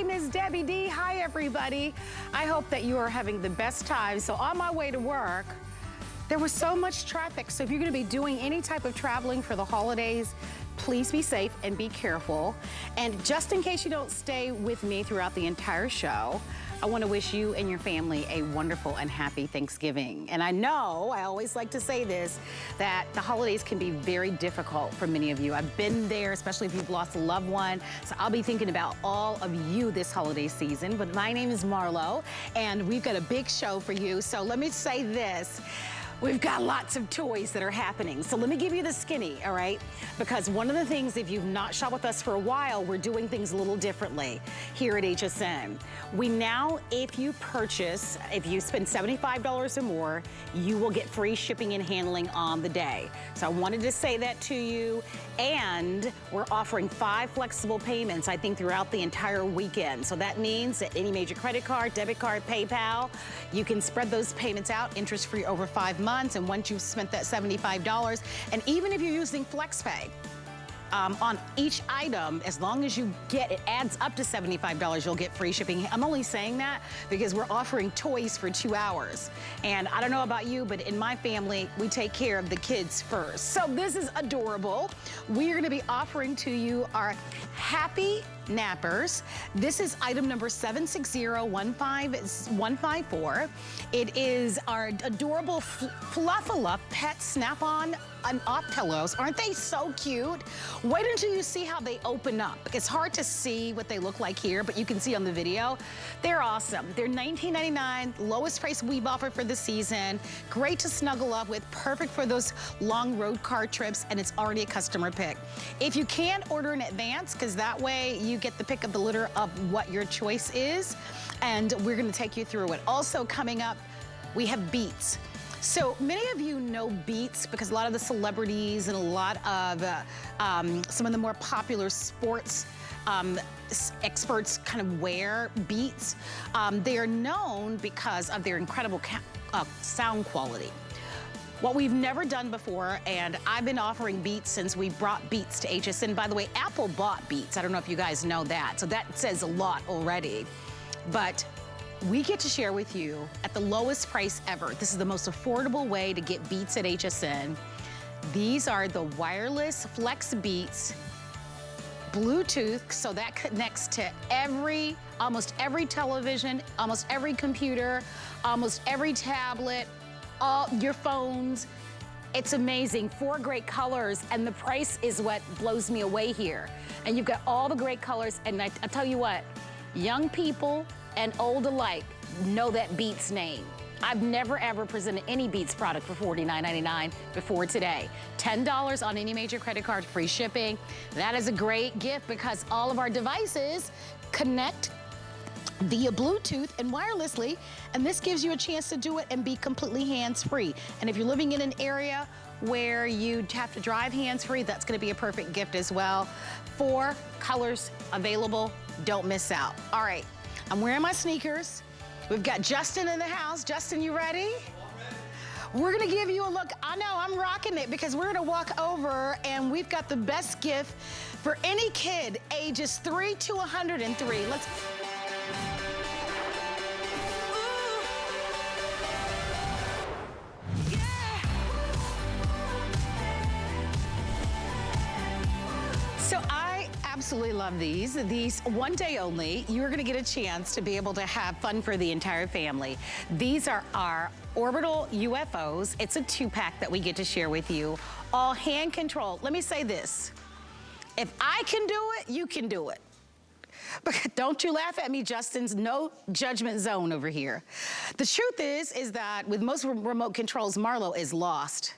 Hey, Miss Debbie D. Hi, everybody. I hope that you are having the best time. So on my way to work, there was so much traffic. So if you're gonna be doing any type of traveling for the holidays, please be safe and be careful. And just in case you don't stay with me throughout the entire show, I want to wish you and your family a wonderful and happy Thanksgiving. And I know, I always like to say this, that the holidays can be very difficult for many of you. I've been there, especially if you've lost a loved one. So I'll be thinking about all of you this holiday season. But my name is Marlo, and we've got a big show for you. So let me say this. We've got lots of toys that are happening. So let me give you the skinny, all right? Because one of the things, if you've not shopped with us for a while, we're doing things a little differently here at HSN. We now, if you spend $75 or more, you will get free shipping and handling on the day. So I wanted to say that to you. And we're offering 5 flexible payments, I think, throughout the entire weekend. So that means that any major credit card, debit card, PayPal, you can spread those payments out, interest-free over 5 months. And once you've spent that $75, and even if you're using FlexPay, on each item, as long as you it adds up to $75, you'll get free shipping. I'm only saying that because we're offering toys for 2 hours. And I don't know about you, but in my family, we take care of the kids first. So this is adorable. We're gonna be offering to you our Happy Nappers. This is item number 760154. It is our adorable Fluffala Pet Snap-On and Off pillows. Aren't they so cute? Wait until you see how they open up. It's hard to see what they look like here, but you can see on the video. They're awesome. They're $19.99, lowest price we've offered for the season. Great to snuggle up with, perfect for those long road car trips, and it's already a customer pick. If you can, order in advance, because that way you get the pick of the litter of what your choice is, and we're gonna take you through it. Also coming up, we have Beats. So many of you know Beats because a lot of the celebrities and a lot of some of the more popular sports experts kind of wear Beats. They are known because of their incredible sound quality. What we've never done before, and I've been offering Beats since we brought Beats to HSN. By the way, Apple bought Beats. I don't know if you guys know that. So that says a lot already. But we get to share with you at the lowest price ever. This is the most affordable way to get Beats at HSN. These are the wireless Flex Beats Bluetooth, so that connects to almost every television, almost every computer, almost every tablet, all your phones. It's amazing, 4 great colors, and the price is what blows me away here. And you've got all the great colors, and I tell you what, young people and old alike know that Beats name. I've never ever presented any Beats product for $49.99 before today. $10 on any major credit card, free shipping. That is a great gift because all of our devices connect via Bluetooth and wirelessly, and this gives you a chance to do it and be completely hands-free. And if you're living in an area where you have to drive hands-free, that's gonna be a perfect gift as well. 4 colors available, don't miss out. All right, I'm wearing my sneakers. We've got Justin in the house. Justin, you ready? We're gonna give you a look. I know, I'm rocking it because we're gonna walk over and we've got the best gift for any kid ages 3 to 103. Let's. So I absolutely love these. These one day only, you're gonna get a chance to be able to have fun for the entire family. These are our orbital UFOs. It's a 2-pack that we get to share with you. All hand controlled. Let me say this. If I can do it, you can do it. But don't you laugh at me, Justin's no judgment zone over here. The truth is that with most remote controls, Marlo is lost.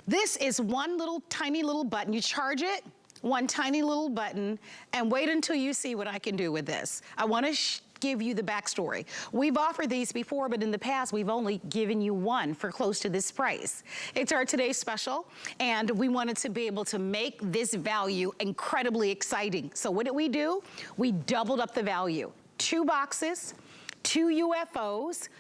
This is one tiny little button. You charge it, one tiny little button, and wait until you see what I can do with this. I want to give you the backstory. We've offered these before, but in the past, we've only given you one for close to this price. It's our today's special, and we wanted to be able to make this value incredibly exciting. So what did we do? We doubled up the value. 2 boxes, 2 UFOs,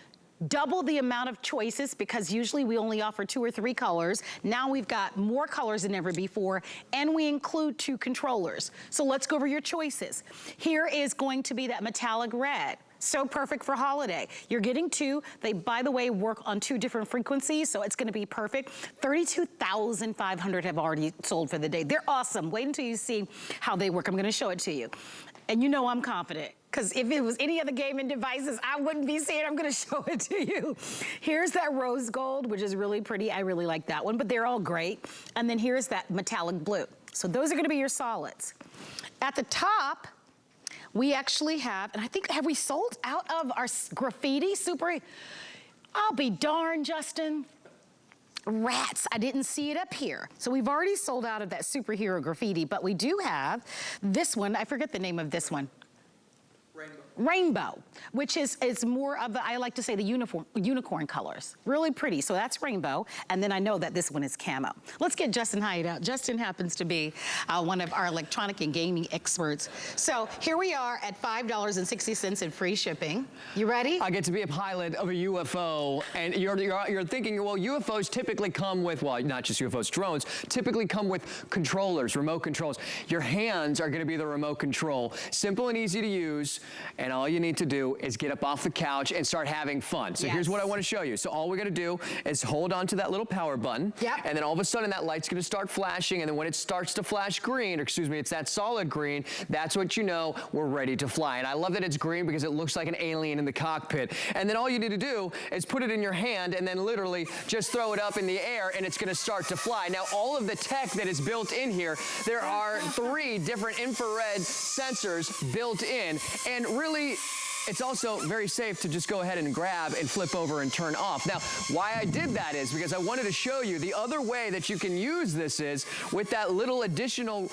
double the amount of choices because usually we only offer 2 or 3 colors. Now we've got more colors than ever before, and we include 2 controllers. So let's go over your choices. Here is going to be that metallic red. So perfect for holiday. You're getting 2. They, by the way, work on 2 different frequencies, so it's gonna be perfect. 32,500 have already sold for the day. They're awesome. Wait until you see how they work. I'm gonna show it to you. And you know I'm confident, because if it was any other gaming devices, I wouldn't be saying I'm gonna show it to you. Here's that rose gold, which is really pretty. I really like that one, but they're all great. And then here's that metallic blue. So those are gonna be your solids. At the top, we actually have, and I think, have we sold out of our graffiti super? I'll be darned, Justin. Rats, I didn't see it up here. So we've already sold out of that superhero graffiti, but we do have this one. I forget the name of this one. Rainbow, which is more of the, I like to say, the unicorn colors. Really pretty, so that's rainbow. And then I know that this one is camo. Let's get Justin Hyatt out. Justin happens to be one of our electronic and gaming experts. So here we are at $5.60 in free shipping. You ready? I get to be a pilot of a UFO, and you're thinking, well, UFOs typically come with, well, not just UFOs, drones, typically come with controllers, remote controls. Your hands are gonna be the remote control. Simple and easy to use. And all you need to do is get up off the couch and start having fun. So here's what I want to show you. So all we're going to do is hold on to that little power button. Yep. And then all of a sudden that light's going to start flashing. And then when it starts to flash green, or excuse me, it's that solid green, that's what you know we're ready to fly. And I love that it's green because it looks like an alien in the cockpit. And then all you need to do is put it in your hand and then literally just throw it up in the air and it's going to start to fly. Now all of the tech that is built in here, there are 3 different infrared sensors built in. And really, it's also very safe to just go ahead and grab and flip over and turn off. Now, why I did that is because I wanted to show you the other way that you can use this is with that little additional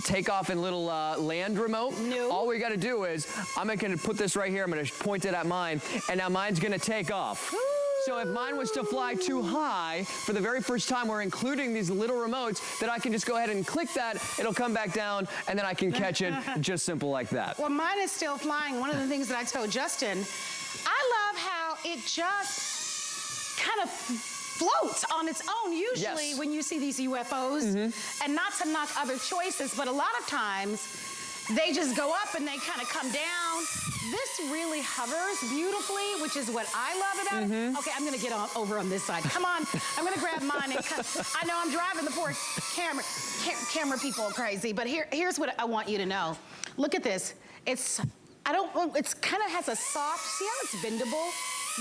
takeoff and little land remote. No. All we got to do is, I'm going to put this right here. I'm going to point it at mine, and now mine's going to take off. Woo! So if mine was to fly too high, for the very first time, we're including these little remotes that I can just go ahead and click that, it'll come back down, and then I can catch it just simple like that. Well, mine is still flying. One of the things that I told Justin, I love how it just kind of floats on its own. Usually when you see these UFOs, and not to knock other choices, but a lot of times, they just go up and they kind of come down. This really hovers beautifully, which is what I love about it. Okay, I'm gonna get over on this side. Come on, I'm gonna grab mine and I know I'm driving the poor camera people crazy, but here's what I want you to know. Look at this. It's kind of has a soft, see how it's bendable?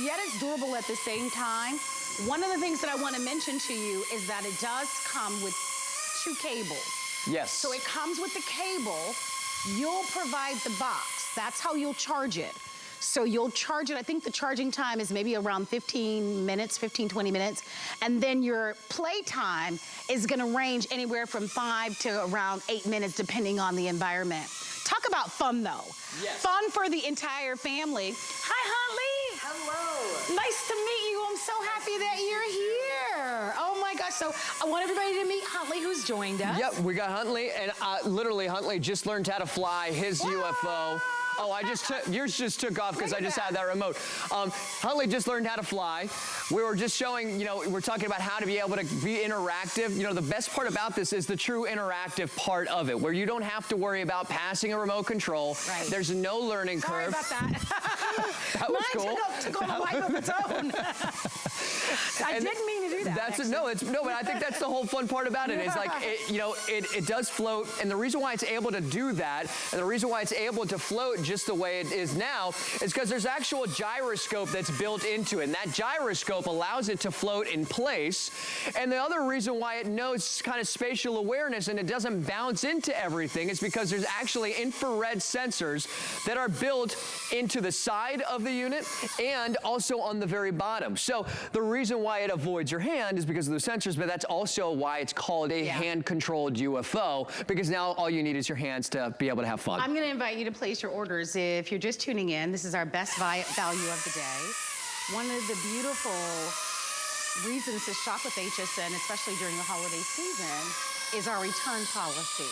Yet it's durable at the same time. One of the things that I want to mention to you is that it does come with 2 cables. Yes. So it comes with the cable. You'll provide the box. That's how you'll charge it. So you'll charge it, I think the charging time is maybe around 15 minutes, 15, 20 minutes. And then your play time is gonna range anywhere from 5 to around 8 minutes, depending on the environment. Talk about fun though. Yes. Fun for the entire family. Hi, Huntley. Hello. Nice to meet you. I'm so happy that you're here. Oh my gosh, so I want everybody to meet Huntley, who's joined us. Yep, we got Huntley, and literally Huntley just learned how to fly his UFO. Oh, yours just took off because I just had that remote. Huntley just learned how to fly. We were just showing, we're talking about how to be able to be interactive. The best part about this is the true interactive part of it, where you don't have to worry about passing a remote control. Right. There's no learning curve. Sorry about that. That was cool. Mine took on a life of its own. I didn't mean to do that. But I think that's the whole fun part about it. Is like it does float, and the reason why it's able to do that, and the reason why it's able to float just the way it is now, is because there's actual gyroscope that's built into it, and that gyroscope allows it to float in place. And the other reason why it knows kind of spatial awareness and it doesn't bounce into everything is because there's actually infrared sensors that are built into the side of the unit and also on the very bottom. So the reason why it avoids your hand is because of the sensors, but that's also why it's called a hand-controlled UFO, because now all you need is your hands to be able to have fun. I'm going to invite you to place your orders. If you're just tuning in, this is our best value of the day. One of the beautiful reasons to shop with HSN, especially during the holiday season, is our return policy.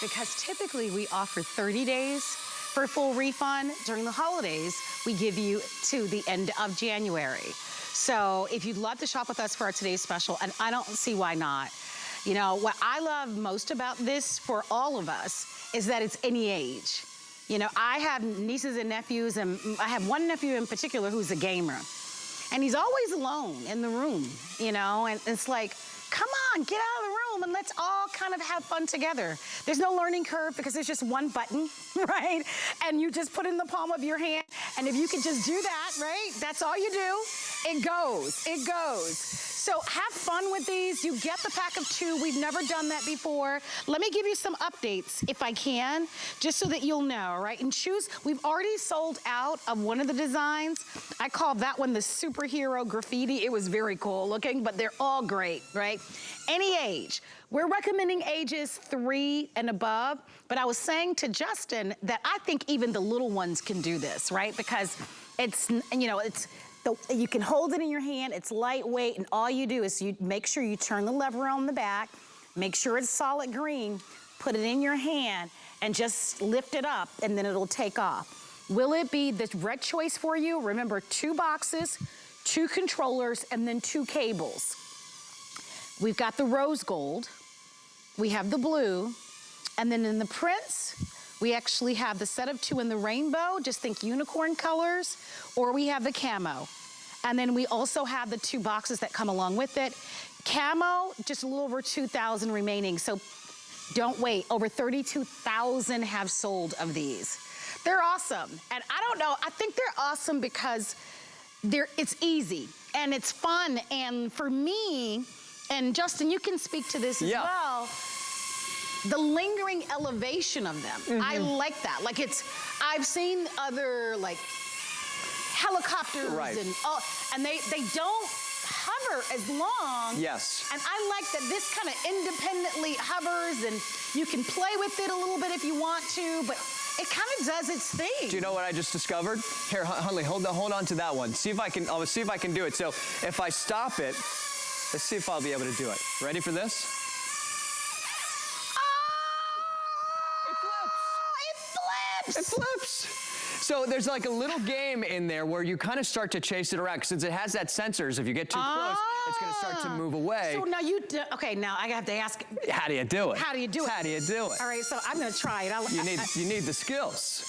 Because typically we offer 30 days, for full refund. During the holidays, we give you to the end of January. So if you'd love to shop with us for our today's special, and I don't see why not. You know, what I love most about this for all of us is that it's any age. You know, I have nieces and nephews, and I have one nephew in particular who's a gamer. And he's always alone in the room, you know, and it's like, come on, get out of the room and let's all kind of have fun together. There's no learning curve because there's just one button, right? And you just put it in the palm of your hand. And if you can just do that, right? That's all you do. It goes, it goes. So have fun with these. You get the pack of 2. We've never done that before. Let me give you some updates if I can, just so that you'll know, right? And shoes, we've already sold out of one of the designs. I call that one the superhero graffiti. It was very cool looking, but they're all great, right? Any age. We're recommending ages 3 and above, but I was saying to Justin that I think even the little ones can do this, right? Because it's, you know, you can hold it in your hand, it's lightweight, and all you do is you make sure you turn the lever on the back, make sure it's solid green, put it in your hand, and just lift it up, and then it'll take off. Will it be the right choice for you? Remember, 2 boxes, 2 controllers, and then 2 cables. We've got the rose gold, we have the blue, and then in the prints, we actually have the set of 2 in the rainbow, just think unicorn colors, or we have the camo. And then we also have the 2 boxes that come along with it. Camo, just a little over 2,000 remaining, so don't wait. Over 32,000 have sold of these. They're awesome, and I don't know, I think they're awesome because it's easy, and it's fun, and for me, and Justin, you can speak to this as well, the lingering elevation of them. I like that. Like I've seen other like helicopters and they don't hover as long. Yes. And I like that this kind of independently hovers and you can play with it a little bit if you want to, but it kind of does its thing. Do you know what I just discovered? Here, Hunley, hold on to that one. I'll see if I can do it. So if I stop it, let's see if I'll be able to do it. Ready for this? It flips. So there's like a little game in there where you kind of start to chase it around. Since it has that sensors, if you get too close, it's going to start to move away. So now okay, now I have to ask. How do you do it? How do you do it? How do you do it? All right, so I'm going to try it. You need the skills.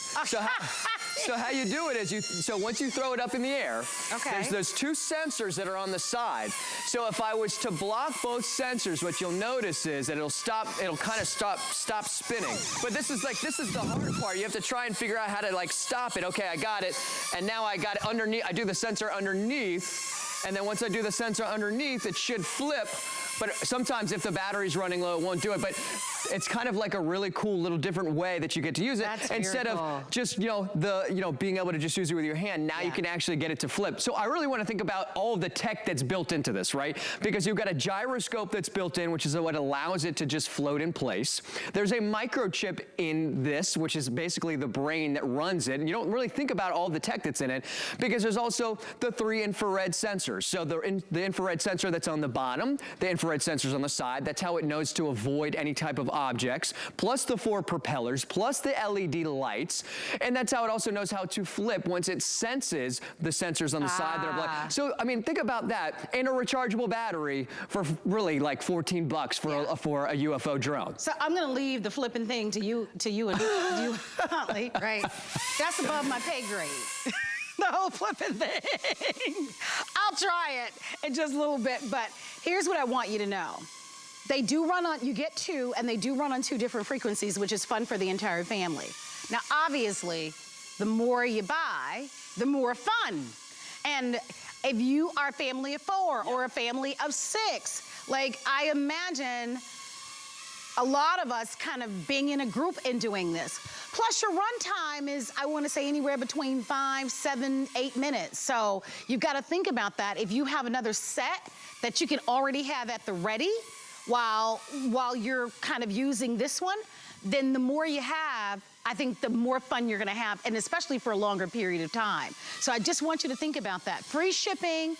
So how you do it is so once you throw it up in the air, there's those 2 sensors that are on the side. So if I was to block both sensors, what you'll notice is that it'll kind of stop spinning. But this is the hard part. You have to try and figure out how to like stop it. Okay, I got it. And now I got it underneath. I do the sensor underneath. And then once I do the sensor underneath, it should flip. But sometimes if the battery's running low, it won't do it. But it's kind of like a really cool little different way that you get to use it. That's instead of just, being able to just use it with your hand. Now you can actually get it to flip. So I really want to think about all of the tech that's built into this, right? Because you've got a gyroscope that's built in, which is what allows it to just float in place. There's a microchip in this, which is basically the brain that runs it. And you don't really think about all the tech that's in it because there's also the 3 infrared sensors. So the infrared sensor that's on the bottom, the infrared sensors on the side, that's how it knows to avoid any type of objects, plus the 4 propellers, plus the LED lights, and that's how it also knows how to flip once it senses the sensors on the side that are black. So, I mean, think about that, and a rechargeable battery for really like $14 for a UFO drone. So I'm gonna leave the flipping thing to you and you, Huntley, right? That's above my pay grade. The whole flipping thing. I'll try it in just a little bit, but here's what I want you to know. They do run on, you get 2, and they do run on 2 different frequencies, which is fun for the entire family. Now, obviously, the more you buy, the more fun. And if you are a family of 4 or a family of 6, like I imagine a lot of us kind of being in a group and doing this. Plus your run time is, I want to say, anywhere between 5, 7, 8 minutes. So you've got to think about that. If you have another set that you can already have at the ready while you're kind of using this one, then the more you have, I think the more fun you're going to have, and especially for a longer period of time. So I just want you to think about that. Free shipping,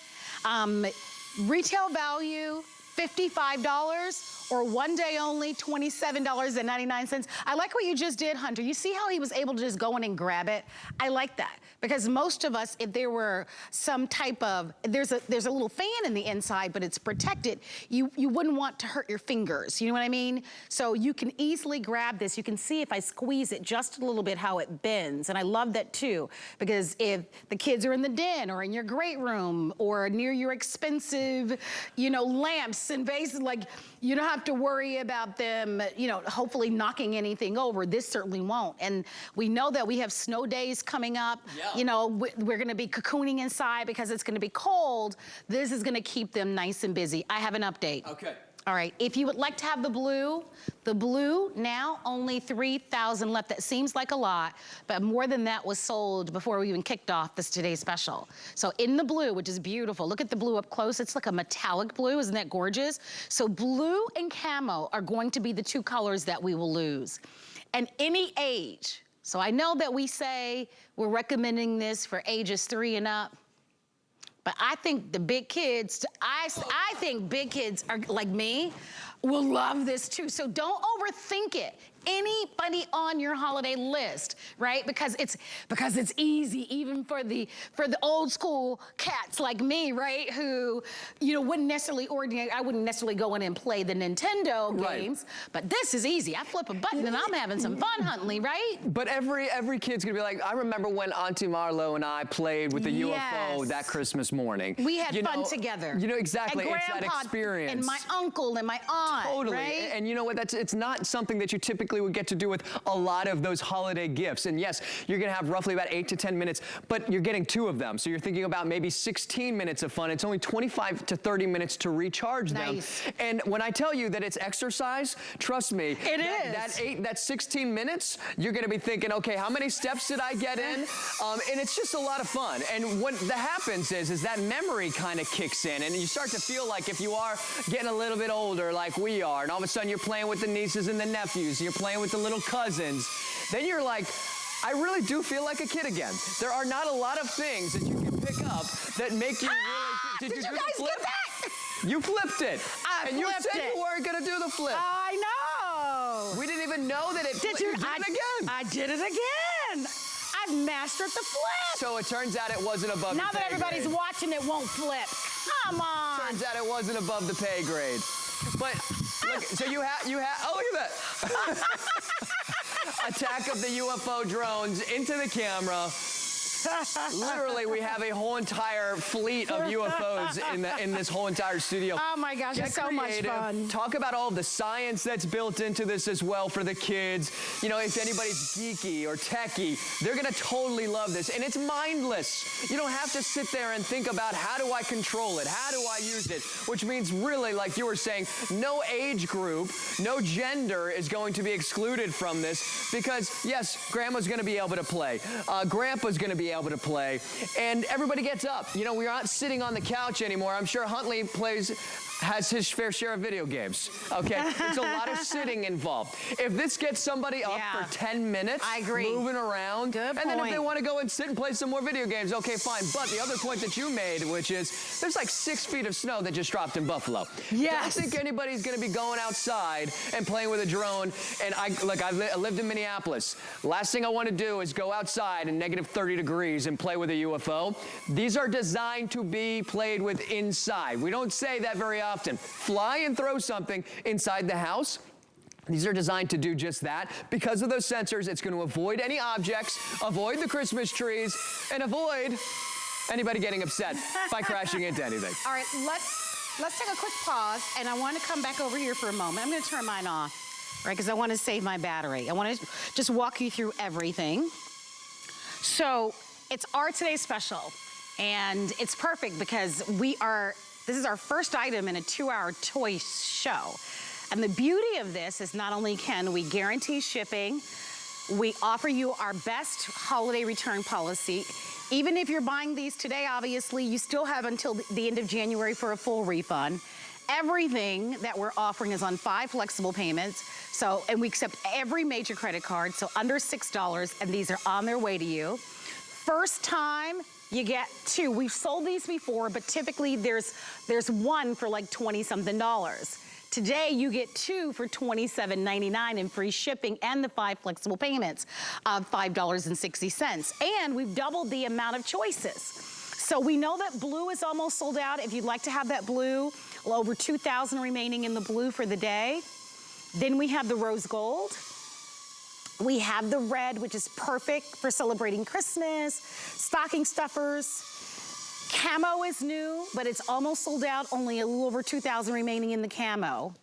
retail value, $55, or one day only, $27.99. I like what you just did, Hunter. You see how he was able to just go in and grab it? I like that. Because most of us, if there were some type of, there's a little fan in the inside, but it's protected, you wouldn't want to hurt your fingers, you know what I mean? So you can easily grab this. You can see if I squeeze it just a little bit how it bends. And I love that too, because if the kids are in the den or in your great room or near your expensive, you know, lamps and vases, like you don't have to worry about them, you know, hopefully knocking anything over. This certainly won't. And we know that we have snow days coming up. Yeah. You know, we're gonna be cocooning inside because it's gonna be cold. This is gonna keep them nice and busy. I have an update. Okay. All right, if you would like to have the blue now only 3,000 left. That seems like a lot, but more than that was sold before we even kicked off this today's special. So in the blue, which is beautiful, look at the blue up close. It's like a metallic blue, isn't that gorgeous? So blue and camo are going to be the two colors that we will lose. And any age, so I know that we say we're recommending this for ages 3 and up, but I think the big kids, I think big kids are like me, will love this too. So don't overthink it. Anybody on your holiday list, right? Because it's easy, even for the old school cats like me, right? Who, you know, wouldn't necessarily I wouldn't necessarily go in and play the Nintendo games, but this is easy. I flip a button and I'm having some fun, Huntley, right? But every kid's gonna be like, I remember when Auntie Marlo and I played with the UFO that Christmas morning. We had fun together. You know, exactly, and it's that experience. And my uncle and my aunt, totally. Right? And you know what, it's not something that you typically would get to do with a lot of those holiday gifts. And yes, you're gonna have roughly about 8 to 10 minutes, but you're getting 2 of them. So you're thinking about maybe 16 minutes of fun. It's only 25 to 30 minutes to recharge them. And when I tell you that it's exercise, trust me, that 16 minutes, you're gonna be thinking, okay, how many steps did I get in? And it's just a lot of fun. And what that happens is that memory kind of kicks in, and you start to feel like if you are getting a little bit older like we are, and all of a sudden you're playing with the nieces and the nephews, you're playing with the little cousins, then you're like, I really do feel like a kid again. There are not a lot of things that you can pick up that make you really... Did you guys get that? You flipped it. And you said you weren't gonna do the flip. I know. We didn't even know that it flipped. You did it again. I did it again. I've mastered the flip. So it turns out it wasn't above the pay grade. Now that everybody's watching, it won't flip. Come on. Turns out it wasn't above the pay grade. But look, so you have, oh, look at that. Attack of the UFO drones into the camera. Literally, we have a whole entire fleet of UFOs in this whole entire studio. Oh my gosh, it's so much fun. Talk about all of the science that's built into this as well for the kids. You know, if anybody's geeky or techie, they're gonna totally love this. And it's mindless. You don't have to sit there and think about how do I control it? How do I use it? Which means really, like you were saying, no age group, no gender is going to be excluded from this because yes, grandma's gonna be able to play. Grandpa's gonna be able to play, and everybody gets up. You know, we're not sitting on the couch anymore. I'm sure Huntley has his fair share of video games, okay? There's a lot of sitting involved. If this gets somebody up for 10 minutes, I agree. Moving around, Good and then if they want to go and sit and play some more video games, okay, fine. But the other point that you made, which is there's like 6 feet of snow that just dropped in Buffalo. Yes. Don't think anybody's gonna be going outside and playing with a drone. And I lived in Minneapolis. Last thing I want to do is go outside in negative 30 degrees and play with a UFO. These are designed to be played with inside. We don't say that very often. Fly and throw something inside the house. These are designed to do just that. Because of those sensors, it's going to avoid any objects, avoid the Christmas trees, and avoid anybody getting upset by crashing into anything. All right, let's take a quick pause, and I want to come back over here for a moment. I'm going to turn mine off, right, because I want to save my battery. I want to just walk you through everything. So it's our Today Special, and it's perfect because this is our first item in a 2-hour toy show. And the beauty of this is not only can we guarantee shipping, we offer you our best holiday return policy. Even if you're buying these today, obviously, you still have until the end of January for a full refund. Everything that we're offering is on 5 flexible payments. So, and we accept every major credit card, so under $6, and these are on their way to you. First time, you get 2. We've sold these before, but typically there's one for like $20-something. Today, you get 2 for $27.99 and free shipping and the 5 flexible payments of $5.60. And we've doubled the amount of choices. So we know that blue is almost sold out. If you'd like to have that blue, over 2,000 remaining in the blue for the day. Then we have the rose gold. We have the red, which is perfect for celebrating Christmas, stocking stuffers. Camo is new, but it's almost sold out, only a little over 2,000 remaining in the camo.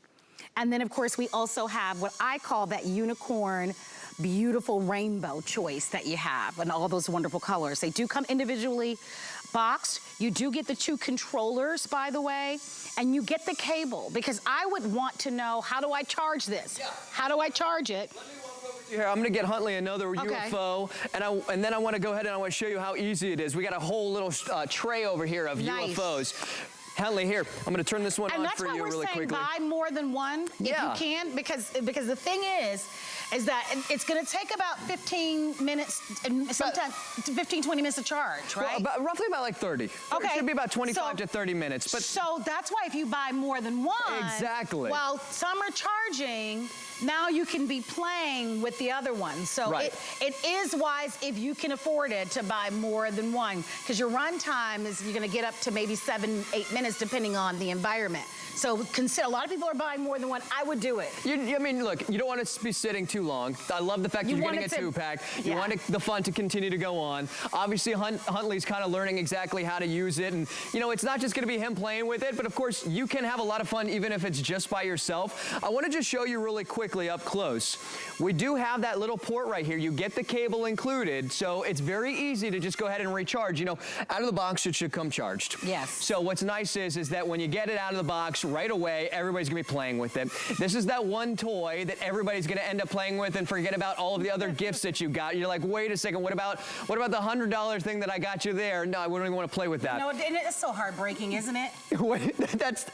And then, of course, we also have what I call that unicorn, beautiful rainbow choice that you have, and all those wonderful colors. They do come individually boxed. You do get the 2 controllers, by the way, and you get the cable, because I would want to know, how do I charge this? Yeah. How do I charge it? Here, I'm gonna get Huntley another UFO, and then I wanna go ahead and I wanna show you how easy it is. We got a whole little tray over here of UFOs. Huntley, here, I'm gonna turn this one on for you really quickly. And that's why we're saying buy more than one if you can, because the thing is that it's gonna take about 15 minutes, and sometimes 15, 20 minutes to charge, right? Well, roughly about like 30. Okay. It should be about 25 to 30 minutes. But so that's why if you buy more than one, exactly. While some are charging, now you can be playing with the other ones. So it is wise if you can afford it to buy more than one, because your run time is, you're gonna get up to maybe 7, 8 minutes depending on the environment. So consider, a lot of people are buying more than one. I would do it. I mean, look, you don't want to be sitting too long. I love the fact that you're getting a 2-pack. You want the fun to continue to go on. Obviously, Huntley's kind of learning exactly how to use it. And, you know, it's not just going to be him playing with it, but of course, you can have a lot of fun even if it's just by yourself. I want to just show you really quickly up close. We do have that little port right here. You get the cable included, so it's very easy to just go ahead and recharge. You know, out of the box, it should come charged. Yes. So what's nice is that when you get it out of the box right away, everybody's gonna be playing with it. This is that one toy that everybody's gonna end up playing with and forget about all of the other gifts that you got. You're like, wait a second, what about the $100 thing that I got you there? No, I wouldn't even want to play with that. No, and it's so heartbreaking, isn't it?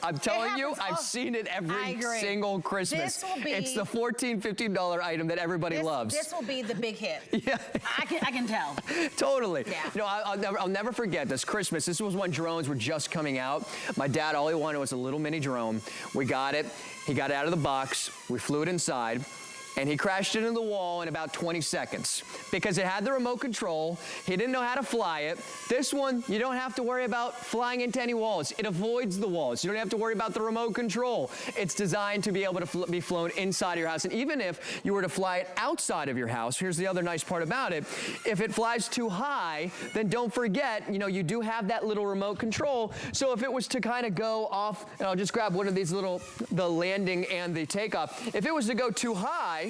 I'm telling you, I've seen it every single Christmas. It's the $14, $15 item that everybody loves. This will be the big hit. Yeah. I can tell. Totally. Yeah. You know, I'll never forget this Christmas. This was when drones were just coming out. My dad, all he wanted was a little mini drone. We got it. He got it out of the box. We flew it inside. And he crashed it into the wall in about 20 seconds because it had the remote control. He didn't know how to fly it. This one, you don't have to worry about flying into any walls. It avoids the walls. You don't have to worry about the remote control. It's designed to be able to be flown inside of your house. And even if you were to fly it outside of your house, here's the other nice part about it. If it flies too high, then don't forget, you know, you do have that little remote control. So if it was to kind of go off, and I'll just grab one of these little, the landing and the takeoff. If it was to go too high,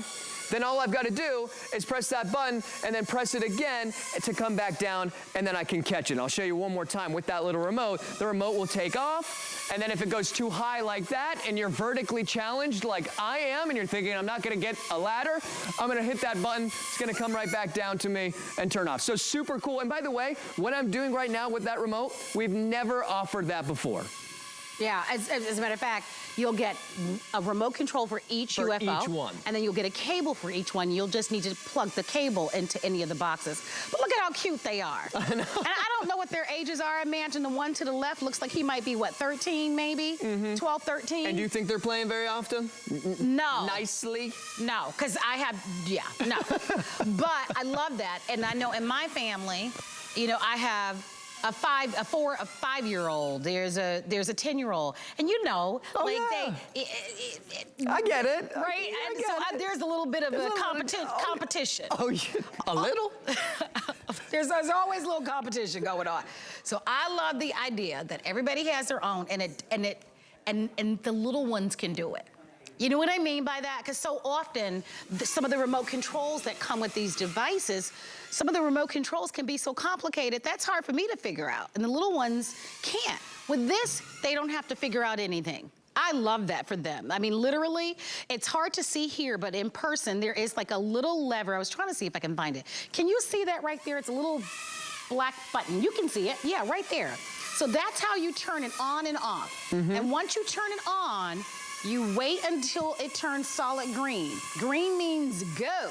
then all I've got to do is press that button and then press it again to come back down, and then I can catch it. And I'll show you one more time with that little remote. The remote will take off, and then if it goes too high like that and you're vertically challenged like I am, and you're thinking I'm not going to get a ladder, I'm going to hit that button. It's going to come right back down to me and turn off. So super cool. And by the way, what I'm doing right now with that remote, we've never offered that before. Yeah, as a matter of fact, you'll get a remote control for each UFO. Each one. And then you'll get a cable for each one. You'll just need to plug the cable into any of the boxes. But look at how cute they are. I know. And I don't know what their ages are. I imagine the one to the left looks like he might be, what, 13 maybe? 12, 13? And do you think they're playing very often? No. Nicely? No, because I have, no. But I love that. And I know in my family, you know, I have a 5-year-old. There's a 10-year-old, and you know, I get it. Right? And so there's a little bit of a competition. Oh, yeah. A little? There's always a little competition going on. So I love the idea that everybody has their own, and the little ones can do it. You know what I mean by that? Because so often, some of the remote controls that come with these devices, some of the remote controls can be so complicated, that's hard for me to figure out. And the little ones can't. With this, they don't have to figure out anything. I love that for them. I mean, literally, it's hard to see here, but in person, there is like a little lever. I was trying to see if I can find it. Can you see that right there? It's a little black button. You can see it. Yeah, right there. So that's how you turn it on and off. And once you turn it on, you wait until it turns solid green. Green means go.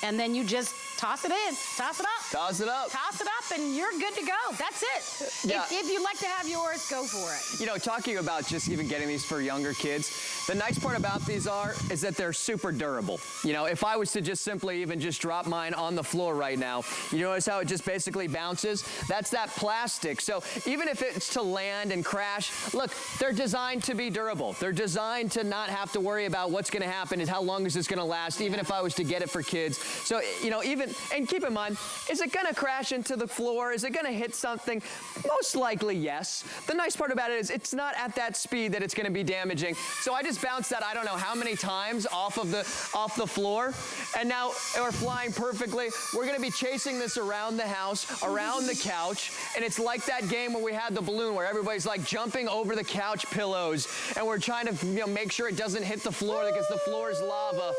And then you just toss it in, toss it up. Toss it up. Toss it up and you're good to go. That's it. Yeah. If you'd like to have yours, go for it. You know, talking about just even getting these for younger kids, the nice part about these is that they're super durable. You know, if I was to just simply even just drop mine on the floor right now, you notice how it just basically bounces? That's that plastic. So even if it's to land and crash, look, they're designed to be durable. They're designed to not have to worry about what's going to happen and how long is this going to last, even if I was to get it for kids. So, you know, and keep in mind, is it going to crash into the floor? Is it going to hit something? Most likely, yes. The nice part about it is it's not at that speed that it's going to be damaging. So I just bounced that, I don't know how many times off the floor, and now we're flying perfectly. We're going to be chasing this around the house, around the couch, and it's like that game where we had the balloon where everybody's like jumping over the couch pillows, and we're trying to, you know, make sure it doesn't hit the floor because the floor is lava.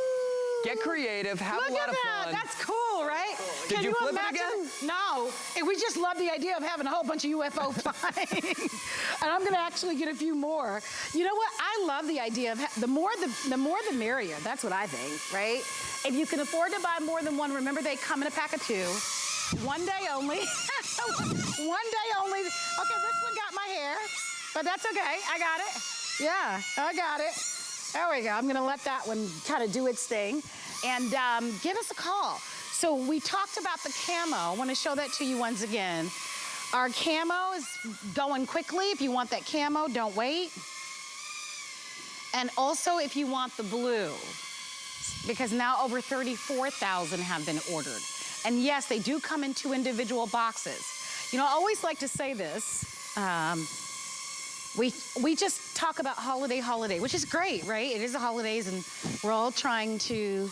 Get creative, have a lot of fun. That's cool, right? Did you flip it again? No. We just love the idea of having a whole bunch of UFO flying. And I'm going to actually get a few more. You know what? I love the idea of the more the merrier. That's what I think, right? If you can afford to buy more than one, remember they come in a pack of 2. One day only. One day only. Okay, this one got my hair, but that's okay. I got it. Yeah, I got it. There we go. I'm going to let that one kind of do its thing. And give us a call. So we talked about the camo. I want to show that to you once again. Our camo is going quickly. If you want that camo, don't wait. And also if you want the blue, because now over 34,000 have been ordered. And yes, they do come in 2 individual boxes. You know, I always like to say this. We just talk about holiday, which is great, right? It is the holidays, and we're all trying to,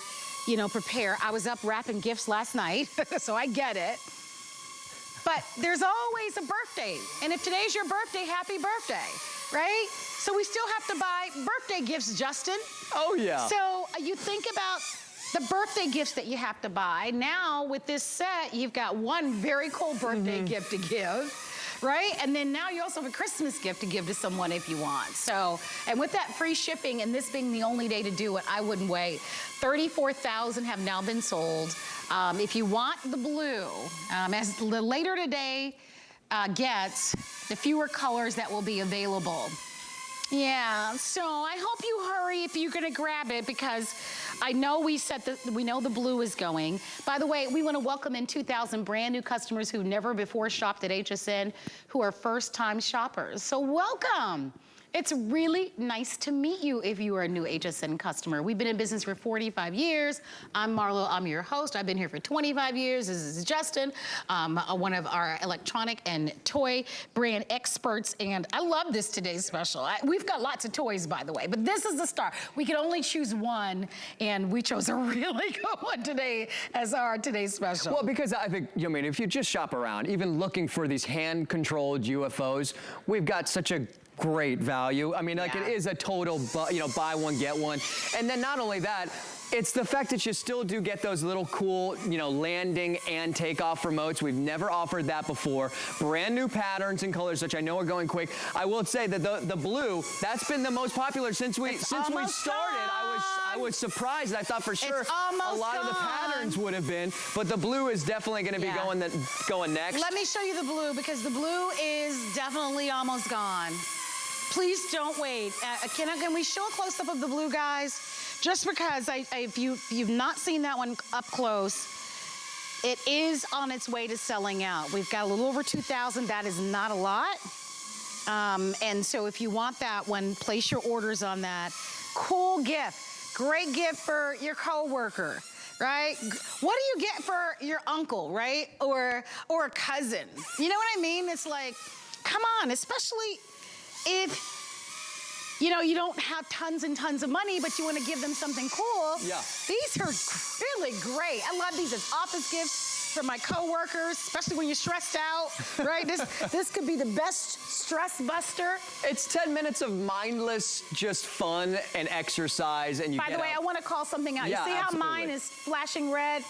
you know, prepare. I was up wrapping gifts last night, so I get it. But there's always a birthday, and if today's your birthday, happy birthday, right? So we still have to buy birthday gifts, Justin. Oh, yeah. So you think about the birthday gifts that you have to buy. Now, with this set, you've got one very cool birthday gift to give. Right? And then now you also have a Christmas gift to give to someone if you want. So, and with that free shipping and this being the only day to do it, I wouldn't wait. 34,000 have now been sold. If you want the blue, as the later today gets, the fewer colors that will be available. Yeah, so I hope you hurry if you're gonna grab it, because I know we know the blue is going. By the way, we wanna welcome in 2,000 brand new customers who never before shopped at HSN, who are first time shoppers. So welcome. It's really nice to meet you if you are a new HSN customer. We've been in business for 45 years. I'm Marlo, I'm your host. I've been here for 25 years. This is Justin, one of our electronic and toy brand experts. And I love this today's special. We've got lots of toys, by the way, but this is the star. We could only choose one, and we chose a really good one today as our today's special. Well, because I think, I mean, if you just shop around, even looking for these hand-controlled UFOs, we've got such a great value. I mean, like, it is a total, you know, buy one, get one. And then not only that, it's the fact that you still do get those little cool, you know, landing and takeoff remotes. We've never offered that before. Brand new patterns and colors, which I know are going quick. I will say that the blue, that's been the most popular since we started. I was surprised. I thought for sure a lot of the patterns would have been, but the blue is definitely going to be going next. Let me show you the blue, because the blue is definitely almost gone. Please don't wait. Can we show a close-up of the blue, guys? Just because if you've not seen that one up close, it is on its way to selling out. We've got a little over 2,000. That is not a lot. And so if you want that one, place your orders on that. Cool gift. Great gift for your coworker, right? What do you get for your uncle, right? Or a cousin? You know what I mean? It's like, come on, especially if, you know, you don't have tons and tons of money, but you want to give them something cool. Yeah. These are really great. I love these as office gifts for my coworkers, especially when you're stressed out, right? This could be the best stress buster. It's 10 minutes of mindless, just fun and exercise, and you By the way, I want to call something out. Yeah, you see how mine is flashing red?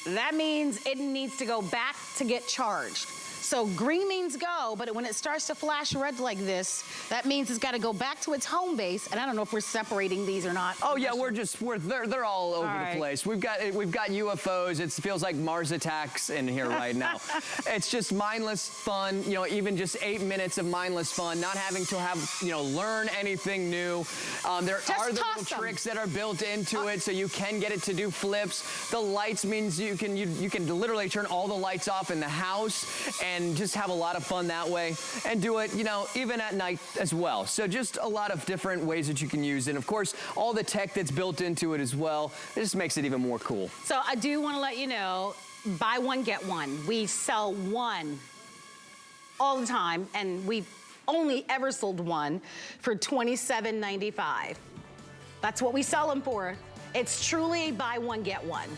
That means it needs to go back to get charged. So green means go, but when it starts to flash red like this, that means it's got to go back to its home base. And I don't know if we're separating these or not. Oh yeah, they're all over right. the place. We've got UFOs. It feels like Mars attacks in here right now. It's just mindless fun. You know, even just 8 minutes of mindless fun, not having to have learn anything new. There are the little tricks that are built into it, so you can get it to do flips. The lights means you can literally turn all the lights off in the house and just have a lot of fun that way, and do it even at night as well. So just a lot of different ways that you can use it. And of course, all the tech that's built into it as well. It just makes it even more cool. So I do want to let you know, buy one, get one. We sell one all the time, and we've only ever sold one for $27.95. That's what we sell them for. It's truly buy one, get one.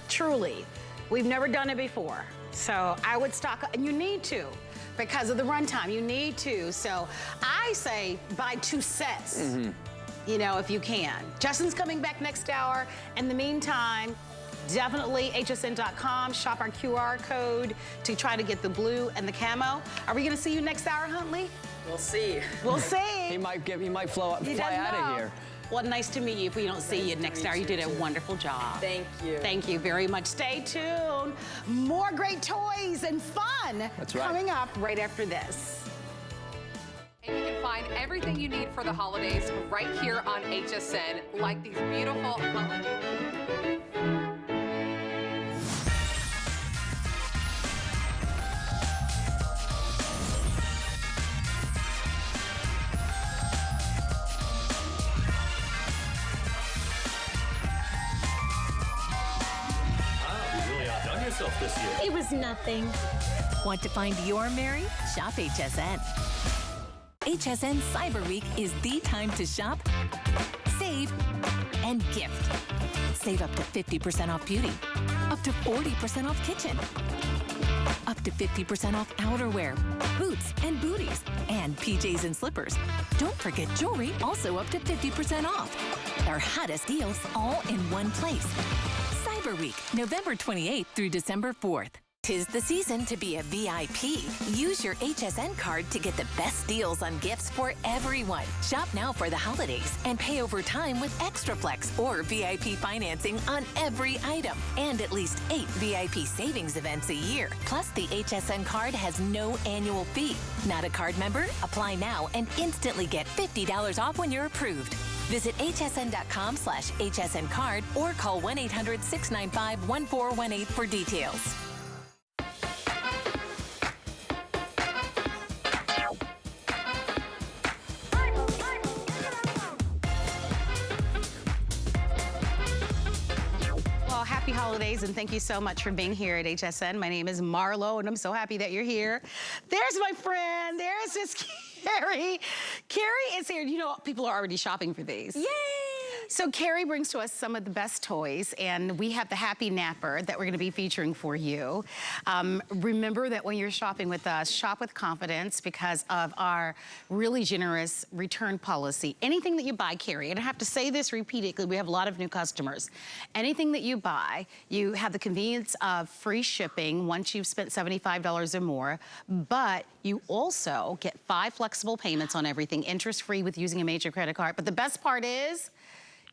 Truly. We've never done it before. So I would stock, and you need to, because of the runtime, you need to. So I say buy 2 sets, if you can. Justin's coming back next hour. In the meantime, definitely hsn.com, shop our QR code to try to get the blue and the camo. Are we gonna see you next hour, Huntley? We'll see. We'll see. He might fly out of here. Well, nice to meet you. If we don't see you next hour, you did a wonderful job. Thank you. Thank you very much. Stay tuned. More great toys and fun coming up right after this. And you can find everything you need for the holidays right here on HSN, like these beautiful holiday. This year. It was nothing. Want to find your Mary? Shop HSN. HSN Cyber Week is the time to shop, save, and gift. Save up to 50% off beauty, up to 40% off kitchen, up to 50% off outerwear, boots and booties, and PJs and slippers. Don't forget jewelry, also up to 50% off. Our hottest deals all in one place. Cyber Week, November 28th through December 4th. 'Tis the season to be a VIP. Use your HSN card to get the best deals on gifts for everyone. Shop now for the holidays and pay over time with Extra Flex or VIP financing on every item. And at least 8 VIP savings events a year. Plus, the HSN card has no annual fee. Not a card member? Apply now and instantly get $50 off when you're approved. Visit hsn.com/HSN card or call 1-800-695-1418 for details. Well, happy holidays, and thank you so much for being here at HSN. My name is Marlo, and I'm so happy that you're here. There's my friend. There's this Carrie. Carrie is here. People are already shopping for these. Yay! So Carrie brings to us some of the best toys, and we have the Happy Napper that we're going to be featuring for you. Remember that when you're shopping with us, shop with confidence because of our really generous return policy. Anything that you buy, Carrie, and I have to say this repeatedly, we have a lot of new customers. Anything that you buy, you have the convenience of free shipping once you've spent $75 or more, but you also get 5 flexible payments on everything, interest-free with using a major credit card. But the best part is,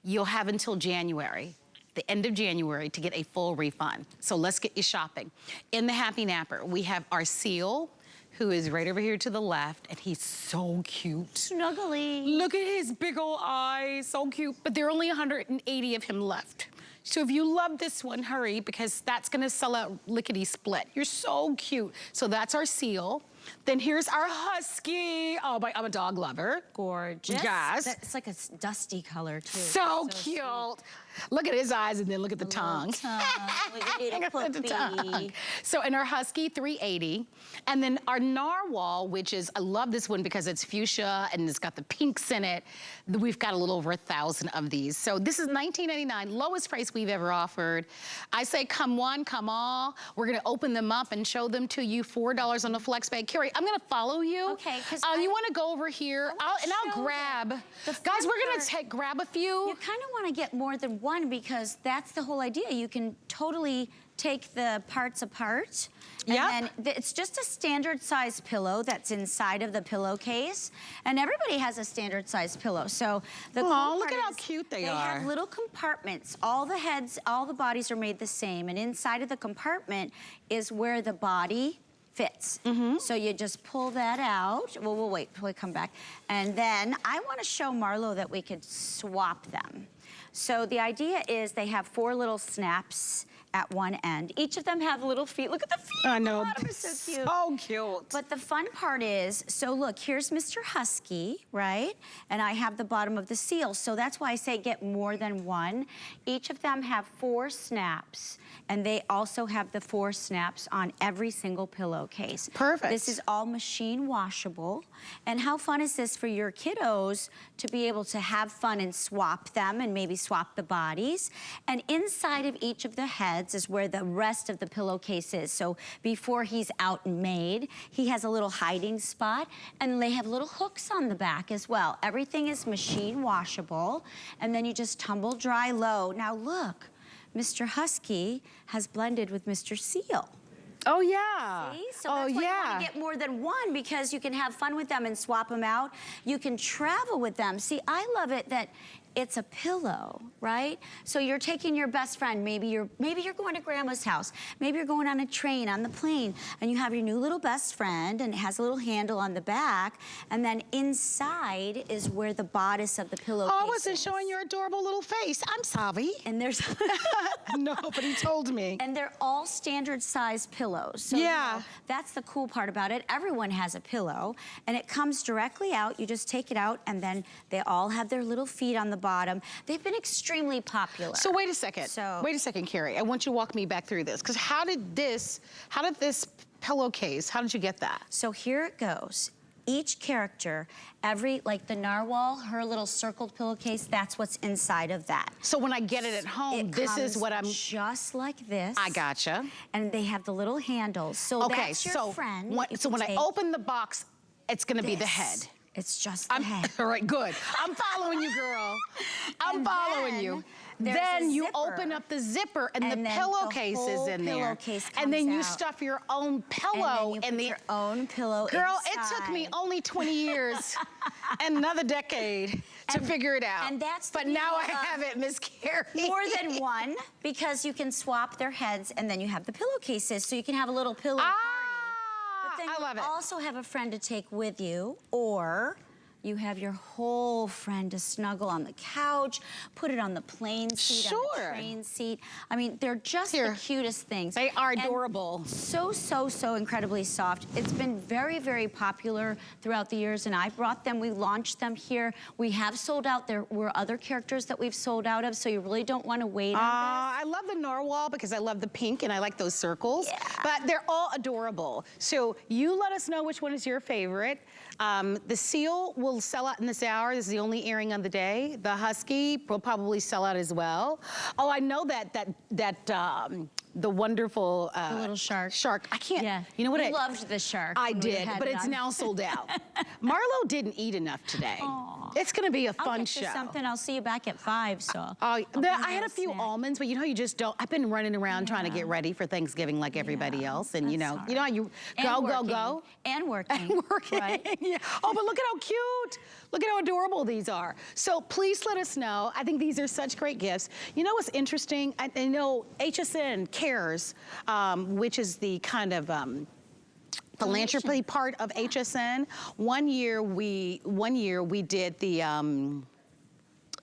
you'll have until January, the end of January, to get a full refund. So let's get you shopping. In the Happy Napper, we have our seal, who is right over here to the left, and he's so cute. Snuggly. Look at his big old eyes, so cute. But there are only 180 of him left. So if you love this one, hurry, because that's gonna sell out lickety-split. You're so cute. So that's our seal. Then here's our husky. Oh, I'm a dog lover. Gorgeous. Yes. It's like a dusty color, too. So cute. Look at his eyes and then look at the tongue. Look at Look at the puppy. tongue. So in our husky, $380. And then our narwhal, which is, I love this one because it's fuchsia and it's got the pinks in it. We've got a little over 1,000 of these. So this is $19.99, lowest price we've ever offered. I say come one, come all. We're gonna open them up and show them to you, $4 on the flex bag. Carrie, I'm gonna follow you. Okay, because you wanna go over here? I'll grab. Guys, we're gonna grab a few. You kind of want to get more than one because that's the whole idea. You can totally take the parts apart. Yep. And then it's just a standard size pillow that's inside of the pillowcase. And everybody has a standard size pillow. So the cool part look at how is cute they They are. have little compartments. All the heads, all the bodies are made the same. And inside of the compartment is where the body fits. So you just pull that out. Well, we'll wait till we come back. And then I want to show Marlo that we could swap them. So the idea is they have 4 little snaps at one end. Each of them have little feet. Look at the feet. I know. The bottom is so cute. So cute. But the fun part is, so look, here's Mr. Husky, right? And I have the bottom of the seal. So that's why I say get more than one. Each of them have 4 snaps. And they also have the 4 snaps on every single pillowcase. Perfect. This is all machine washable. And how fun is this for your kiddos to be able to have fun and swap them and maybe swap the bodies? And inside of each of the heads is where the rest of the pillowcase is. So before he's out and made, he has a little hiding spot, and they have little hooks on the back as well. Everything is machine washable, and then you just tumble dry low. Now look, Mr. Husky has blended with Mr. Seal. Oh, yeah. See? So that's why you want to get more than one, because you can have fun with them and swap them out. You can travel with them. See, I love it that it's a pillow, right? So you're taking your best friend. Maybe you're going to grandma's house. Maybe you're going on a train, on the plane, and you have your new little best friend, and it has a little handle on the back, and then inside is where the bodice of the pillowcase Oh, I wasn't showing your adorable little face. I'm sorry. And there's No, but he told me. And they're all standard size pillows. So, Yeah. you know, that's the cool part about it. Everyone has a pillow, and it comes directly out. You just take it out, and then they all have their little feet on the bottom. They've been extremely popular. So wait a second. So- Wait a second, Carrie. I want you to walk me back through this. Because how did this pillowcase, how did you get that? So here it goes. Each character, like the narwhal, her little circled pillowcase, that's what's inside of that. So when I get it at home, this is what I'm... just like this. I gotcha. And they have the little handles. So Okay, that's your so friend. so when I open the box, it's going to be the head. It's just the head. All right, good. I'm following you, girl. I'm following you. Then you open up the zipper, and the pillowcase is in there. And then you stuff your own pillow in the... your own pillow Girl, inside. it took me only 20 years and another decade to figure it out. And that's the but now I beauty of have it, Miss Carrie. More than one, because you can swap their heads, and then you have the pillowcases, so you can have a little pillow party. But then I love you it. also have a friend to take with you, or you have your whole friend to snuggle on the couch, put it on the plane seat, on the train seat. I mean, they're just the cutest things. They are adorable. And so incredibly soft. It's been very, very popular throughout the years, and I brought them, we launched them here. We have sold out. There were other characters that we've sold out of, so you really don't want to wait on this. I love the narwhal because I love the pink and I like those circles. Yeah. But they're all adorable. So you let us know which one is your favorite. The seal will sell out in this hour. This is the only airing on the day. The husky will probably sell out as well. Oh, I know that the wonderful the little shark. I can't. Yeah. You know what? I loved the shark. I did, but it's now sold out. Marlo didn't eat enough today. Aww. It's going to be a fun show. Something. I'll see you back at 5. So. I had a few almonds, but you know, you just don't. I've been running around trying to get ready for Thanksgiving like everybody else, and you know how you go and working. Right? Yeah. Oh, but look at how cute. Look at how adorable these are. So please let us know. I think these are such great gifts. You know what's interesting? I know HSN Cares, which is the kind of philanthropy part of HSN. One year we did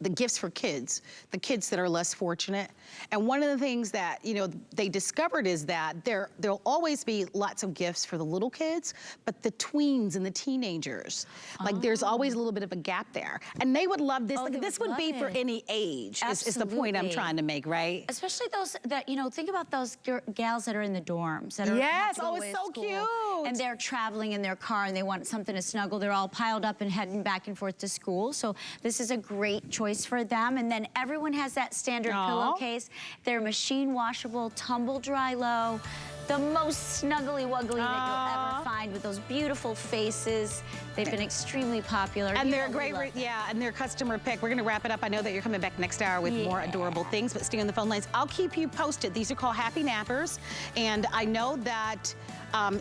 the gifts for kids, the kids that are less fortunate. And one of the things that, you know, they discovered is that there'll always be lots of gifts for the little kids, but the tweens and the teenagers, like there's always a little bit of a gap there. And they would love this. Like, this would be for any age, is the point I'm trying to make, right? Especially those that, you know, think about those gals that are in the dorms. That are yes, oh, it's so cute. And they're traveling in their car and they want something to snuggle. They're all piled up and heading back and forth to school. So this is a great choice for them. And then everyone has that standard pillowcase. They're machine washable, tumble dry low. The most snuggly wuggly that you'll ever find. designed with those beautiful faces. They've been extremely popular. And You they're know, great, we love them. yeah, and they're customer pick. We're gonna wrap it up. I know that you're coming back next hour with more adorable things, but stay on the phone lines. I'll keep you posted. These are called Happy Nappers, and I know that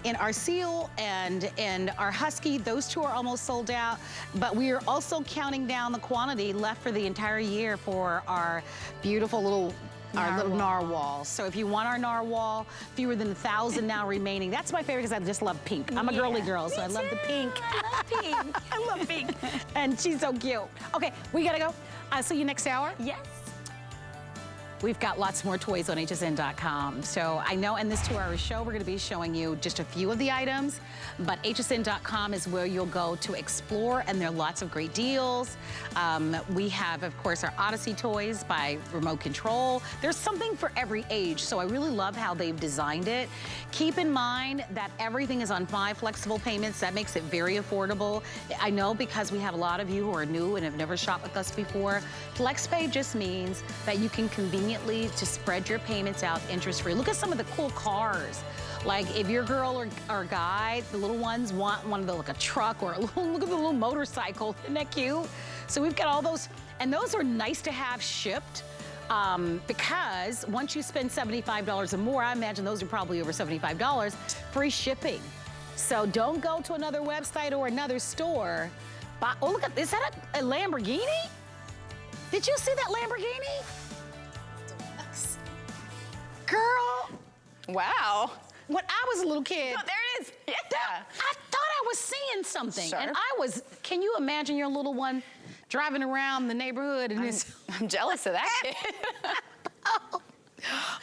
in our Seal and our Husky, those two are almost sold out, but we are also counting down the quantity left for the entire year for our beautiful little narwhals. So if you want our narwhal, fewer than 1,000 now remaining. That's my favorite because I just love pink. I'm a girly girl, so I love the pink. I love pink. I love pink. And she's so cute. Okay, we gotta go. I'll see you next hour. Yes. We've got lots more toys on hsn.com. So I know in this 2-hour show, we're gonna be showing you just a few of the items, but hsn.com is where you'll go to explore, and there are lots of great deals. We have, of course, our Odyssey toys by Remote Control. There's something for every age, so I really love how they've designed it. Keep in mind that everything is on 5 flexible payments. That makes it very affordable. I know because we have a lot of you who are new and have never shopped with us before. FlexPay just means that you can conveniently to spread your payments out interest-free. Look at some of the cool cars. Like if your girl or guy, the little ones want one of the, like a truck or a little, look at the little motorcycle. Isn't that cute? So we've got all those, and those are nice to have shipped because once you spend $75 or more, I imagine those are probably over $75, free shipping. So don't go to another website or another store. Oh, look at, is that a Lamborghini? Did you see that Lamborghini? Girl. Wow. When I was a little kid. Oh, there it is. Yeah. I thought I was seeing something. Sure. And I was, can you imagine your little one driving around the neighborhood and it's. I'm jealous of that kid.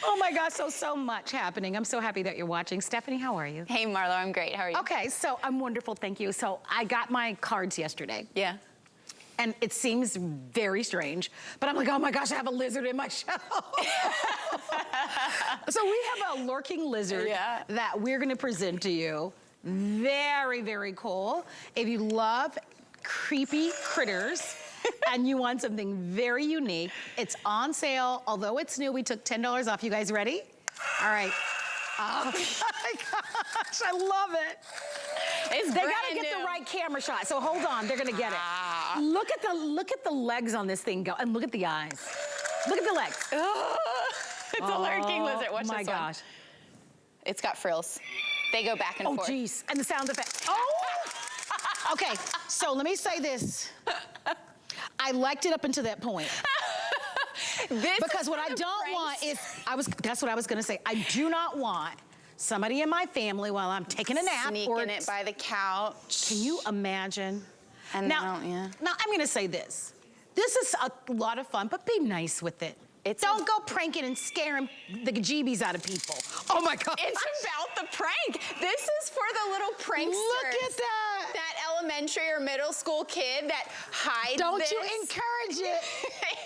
Oh my gosh, so much happening. I'm so happy that you're watching. Stephanie, how are you? Hey, Marlo, I'm great. How are you? Okay, so I'm wonderful, thank you. So I got my cards yesterday. Yeah. And it seems very strange, but I'm like, oh my gosh, I have a lizard in my shelf. So we have a lurking lizard that we're gonna present to you. Very, very cool. If you love creepy critters and you want something very unique, it's on sale. Although it's new, we took $10 off. You guys ready? All right. Oh my gosh, I love it. They gotta get the right camera shot, so hold on, they're gonna get it. Look at the legs on this thing go, and look at the eyes. Look at the legs. It's a lurking lizard. Watch Oh my this one. gosh. It's got frills. They go back and Oh forth. geez, and the sound effect. Oh! Okay, so let me say this. I liked it up until that point. Because what I don't want is, that's what I was gonna say. I do not want somebody in my family while I'm taking a nap Sneaking it by the couch. Can you imagine? And now, now I'm gonna say this. This is a lot of fun, but be nice with it. Don't go pranking and scaring the bejeebies out of people. Oh my God. It's about the prank. This is for the little pranksters. Look at that. That elementary or middle school kid that hides Don't you encourage it.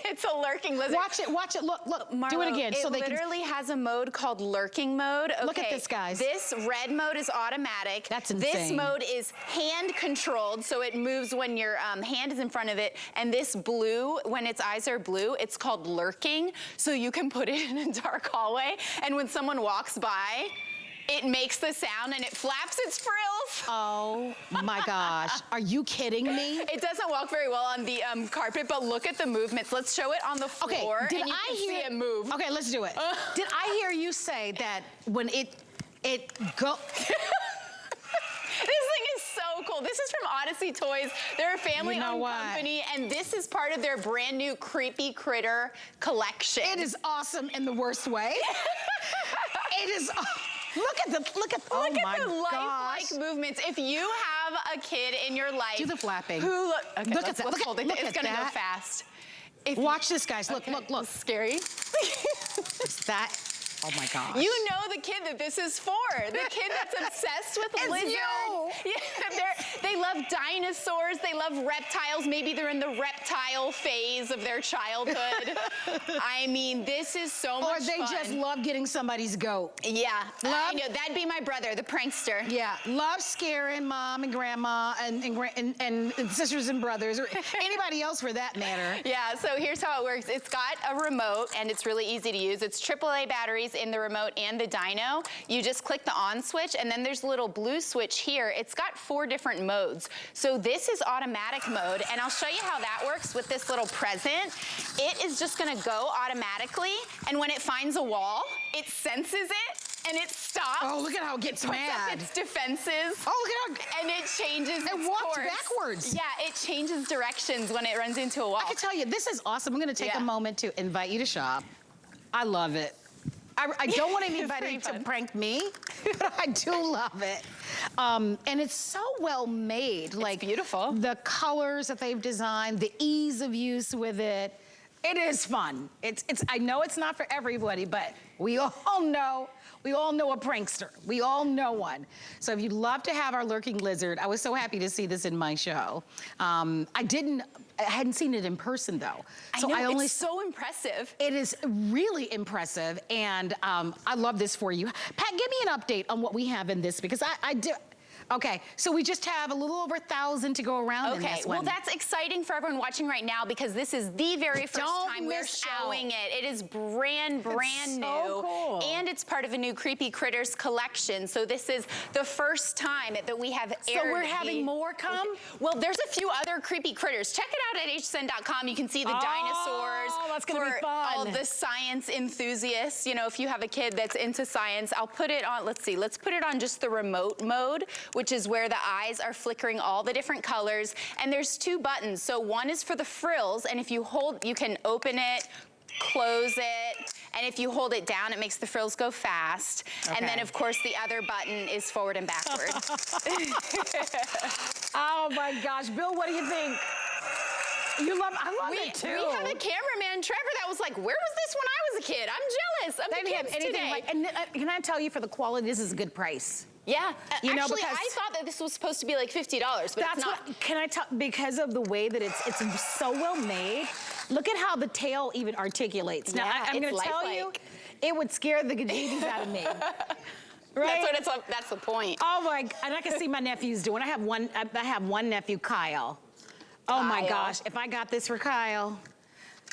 It's a lurking lizard. Watch it, look, Marlo, do it again. It so they literally has a mode called lurking mode. Okay, look at this, guys. This red mode is automatic. That's insane. This mode is hand controlled, so it moves when your hand is in front of it. And this blue, when its eyes are blue, it's called lurking. So you can put it in a dark hallway, and when someone walks by, it makes the sound and it flaps its frills. Oh my gosh, are you kidding me? It doesn't walk very well on the carpet, but look at the movements. Let's show it on the floor, Okay, and you can see it move. Okay, let's do it. Did I hear you say that when it go? This thing is so cool. This is from Odyssey Toys. They're a family-owned company, and this is part of their brand new Creepy Critter collection. It is awesome in the worst way. It is. Look at oh my the gosh. lifelike movements. If you have a kid in your life, Do the flapping. Okay, Look let's at that. hold it. Look It's at gonna go that. fast. Watch this, guys. Look, look. It's scary. Is that? Oh my gosh. You know the kid that this is for. The kid that's obsessed with It's lizards. you. Yeah, they love dinosaurs. They love reptiles. Maybe they're in the reptile phase of their childhood. I mean, this is so much fun. Or they just love getting somebody's goat. Yeah, I know. That'd be my brother, the prankster. Yeah, love scaring mom and grandma and sisters and brothers, or anybody else for that matter. Yeah, so here's how it works. It's got a remote, and it's really easy to use. It's AAA batteries. batteries in the remote and the dyno. You just click the on switch, and then there's a little blue switch here. It's got 4 different modes. So this is automatic mode, and I'll show you how that works with this little present. It is just gonna go automatically, and when it finds a wall, it senses it, and it stops. Oh, look at how it gets puts mad. up its defenses. Oh, look at how... And it changes its It walked course. backwards. Yeah, it changes directions when it runs into a wall. I can tell you, this is awesome. I'm gonna take Yeah. a moment to invite you to shop. I love it. I don't want anybody to prank me, but I do love it. And it's so well made. Like, beautiful. The colors that they've designed, the ease of use with it. It is fun. I know it's not for everybody, but we all know a prankster. We all know one. So if you'd love to have our lurking lizard, I was so happy to see this in my show. I hadn't seen it in person though. So I know, I only it's so impressive. It is really impressive, and I love this for you. Pat, give me an update on what we have in this, because I do. Okay, so we just have a little over 1,000 to go around in this one. Well, that's exciting for everyone watching right now, because this is the very first time we're miss showing it. It is brand new. so cool. And it's part of a new Creepy Critters collection. So this is the first time that we have aired. So we're having more come? Well, there's a few other Creepy Critters. Check it out at hsn.com. You can see the dinosaurs. That's gonna be for fun. all the science enthusiasts. You know, if you have a kid that's into science, I'll put it on, let's put it on just the remote mode, which is where the eyes are flickering all the different colors. And there's 2 buttons. So one is for the frills, and if you hold, you can open it, close it, and if you hold it down, it makes the frills go fast. Okay. And then, of course, the other button is forward and backward. Oh my gosh, Bill, what do you think? I love it too. We have a cameraman, Trevor, that was like, where was this when I was a kid? I'm jealous of They the didn't have kids anything today. like, and can I tell you, for the quality, this is a good price. Yeah, You know, actually, because- I thought that this was supposed to be like $50, but That's it's not. what, can I tell, because of the way that it's so well made, look at how the tail even articulates. Now, Yeah, I'm it's gonna tell you, lifelike. it would scare the bejeebies out of me. Right? That's the point. Oh my, and I can see my nephews doing. I have one nephew, Kyle. Oh my Kyle. gosh, if I got this for Kyle,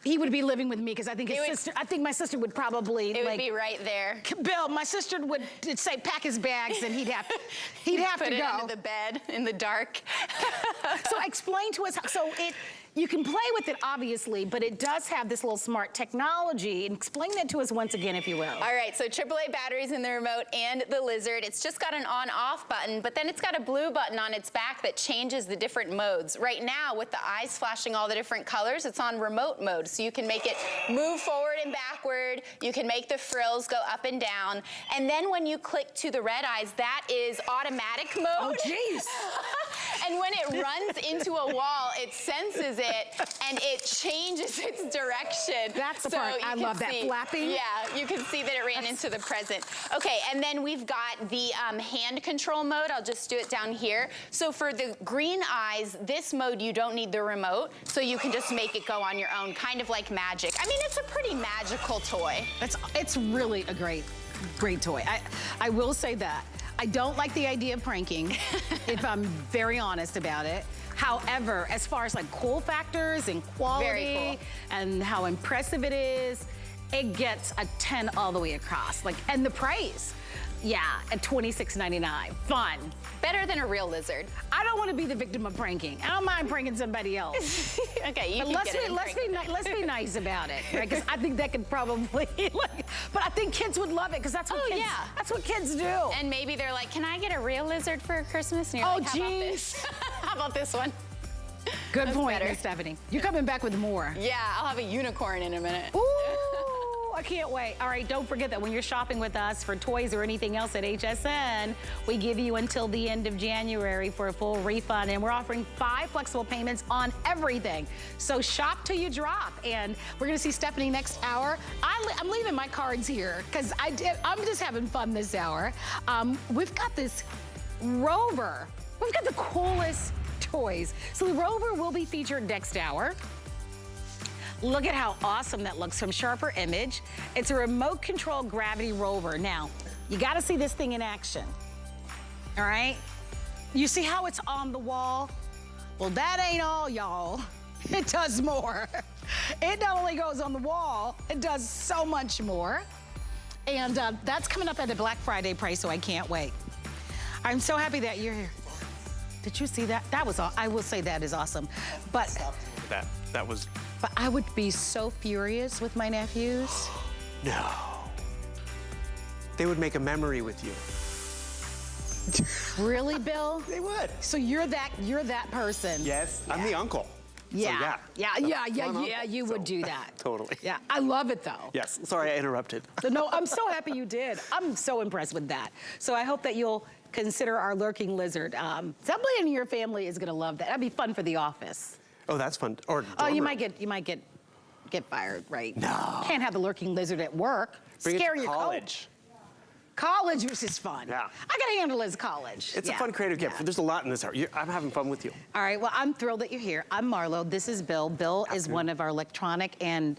he would be living with me, because I think my sister would probably It would be right there. Bill, my sister would say pack his bags, and he'd have Put to it go. under the bed in the dark. So explain to us, you can play with it obviously, but it does have this little smart technology. And explain that to us once again, if you will. All right, so AAA batteries in the remote and the lizard. It's just got an on-off button, but then it's got a blue button on its back that changes the different modes. Right now, with the eyes flashing all the different colors, it's on remote mode. So you can make it move forward and backward. You can make the frills go up and down. And then when you click to the red eyes, that is automatic mode. Oh, jeez. And when it runs into a wall, it senses it and it changes its direction. That's the So part you I can love, that see- flapping. Yeah, you can see that it ran into the present. Okay, and then we've got the hand control mode. I'll just do it down here. So for the green eyes, this mode, you don't need the remote, so you can just make it go on your own, kind of like magic. I mean, it's a pretty magical toy. It's really a great toy. I will say that. I don't like the idea of pranking, if I'm very honest about it. However, as far as like cool factors and quality Very cool. and how impressive it is, it gets a 10 all the way across. And the price, yeah, at $26.99. Fun. Better than a real lizard. I don't want to be the victim of pranking. I don't mind pranking somebody else. Okay, you But can get it and prank them. let's be nice about it, right? Because I think that could probably, but I think kids would love it, because that's what that's what kids do. And maybe they're like, can I get a real lizard for Christmas? And you're Oh, like, how about this? How about this one? Good That's point, better. Miss Stephanie. You're coming back with more. Yeah, I'll have a unicorn in a minute. Ooh, I can't wait. All right, don't forget that when you're shopping with us for toys or anything else at HSN, we give you until the end of January for a full refund, and we're offering 5 flexible payments on everything. So shop till you drop, and we're gonna see Stephanie next hour. I'm leaving my cards here, because I'm just having fun this hour. We've got this Rover. We've got the coolest toys. So the Rover will be featured next hour. Look at how awesome that looks from Sharper Image. It's a remote control gravity rover. Now, you gotta see this thing in action, all right? You see how it's on the wall? Well, that ain't all, y'all. It does more. It not only goes on the wall, it does so much more. And that's coming up at the Black Friday price, so I can't wait. I'm so happy that you're here. Did you see that? That was, I will say that is awesome. But that was. But I would be so furious with my nephews. No. They would make a memory with you. Really, Bill? They would. So you're that person. Yes, yeah. I'm the uncle. Yeah, So, yeah, you would do that. Totally. Yeah, I love it though. Yes, sorry I interrupted. No, I'm so happy you did. I'm so impressed with that. So I hope that you'll consider our lurking lizard. Somebody in your family is gonna love that. That'd be fun for the office. Oh, that's fun. Or oh, you might get fired, right? No. Can't have the lurking lizard at work. Bring Scare it to your college. College, which is fun. Yeah. I gotta handle as college. It's a fun creative gift. There's a lot in this art. I'm having fun with you. All right, well, I'm thrilled that you're here. I'm Marlo, this is Bill. Bill is one of our electronic and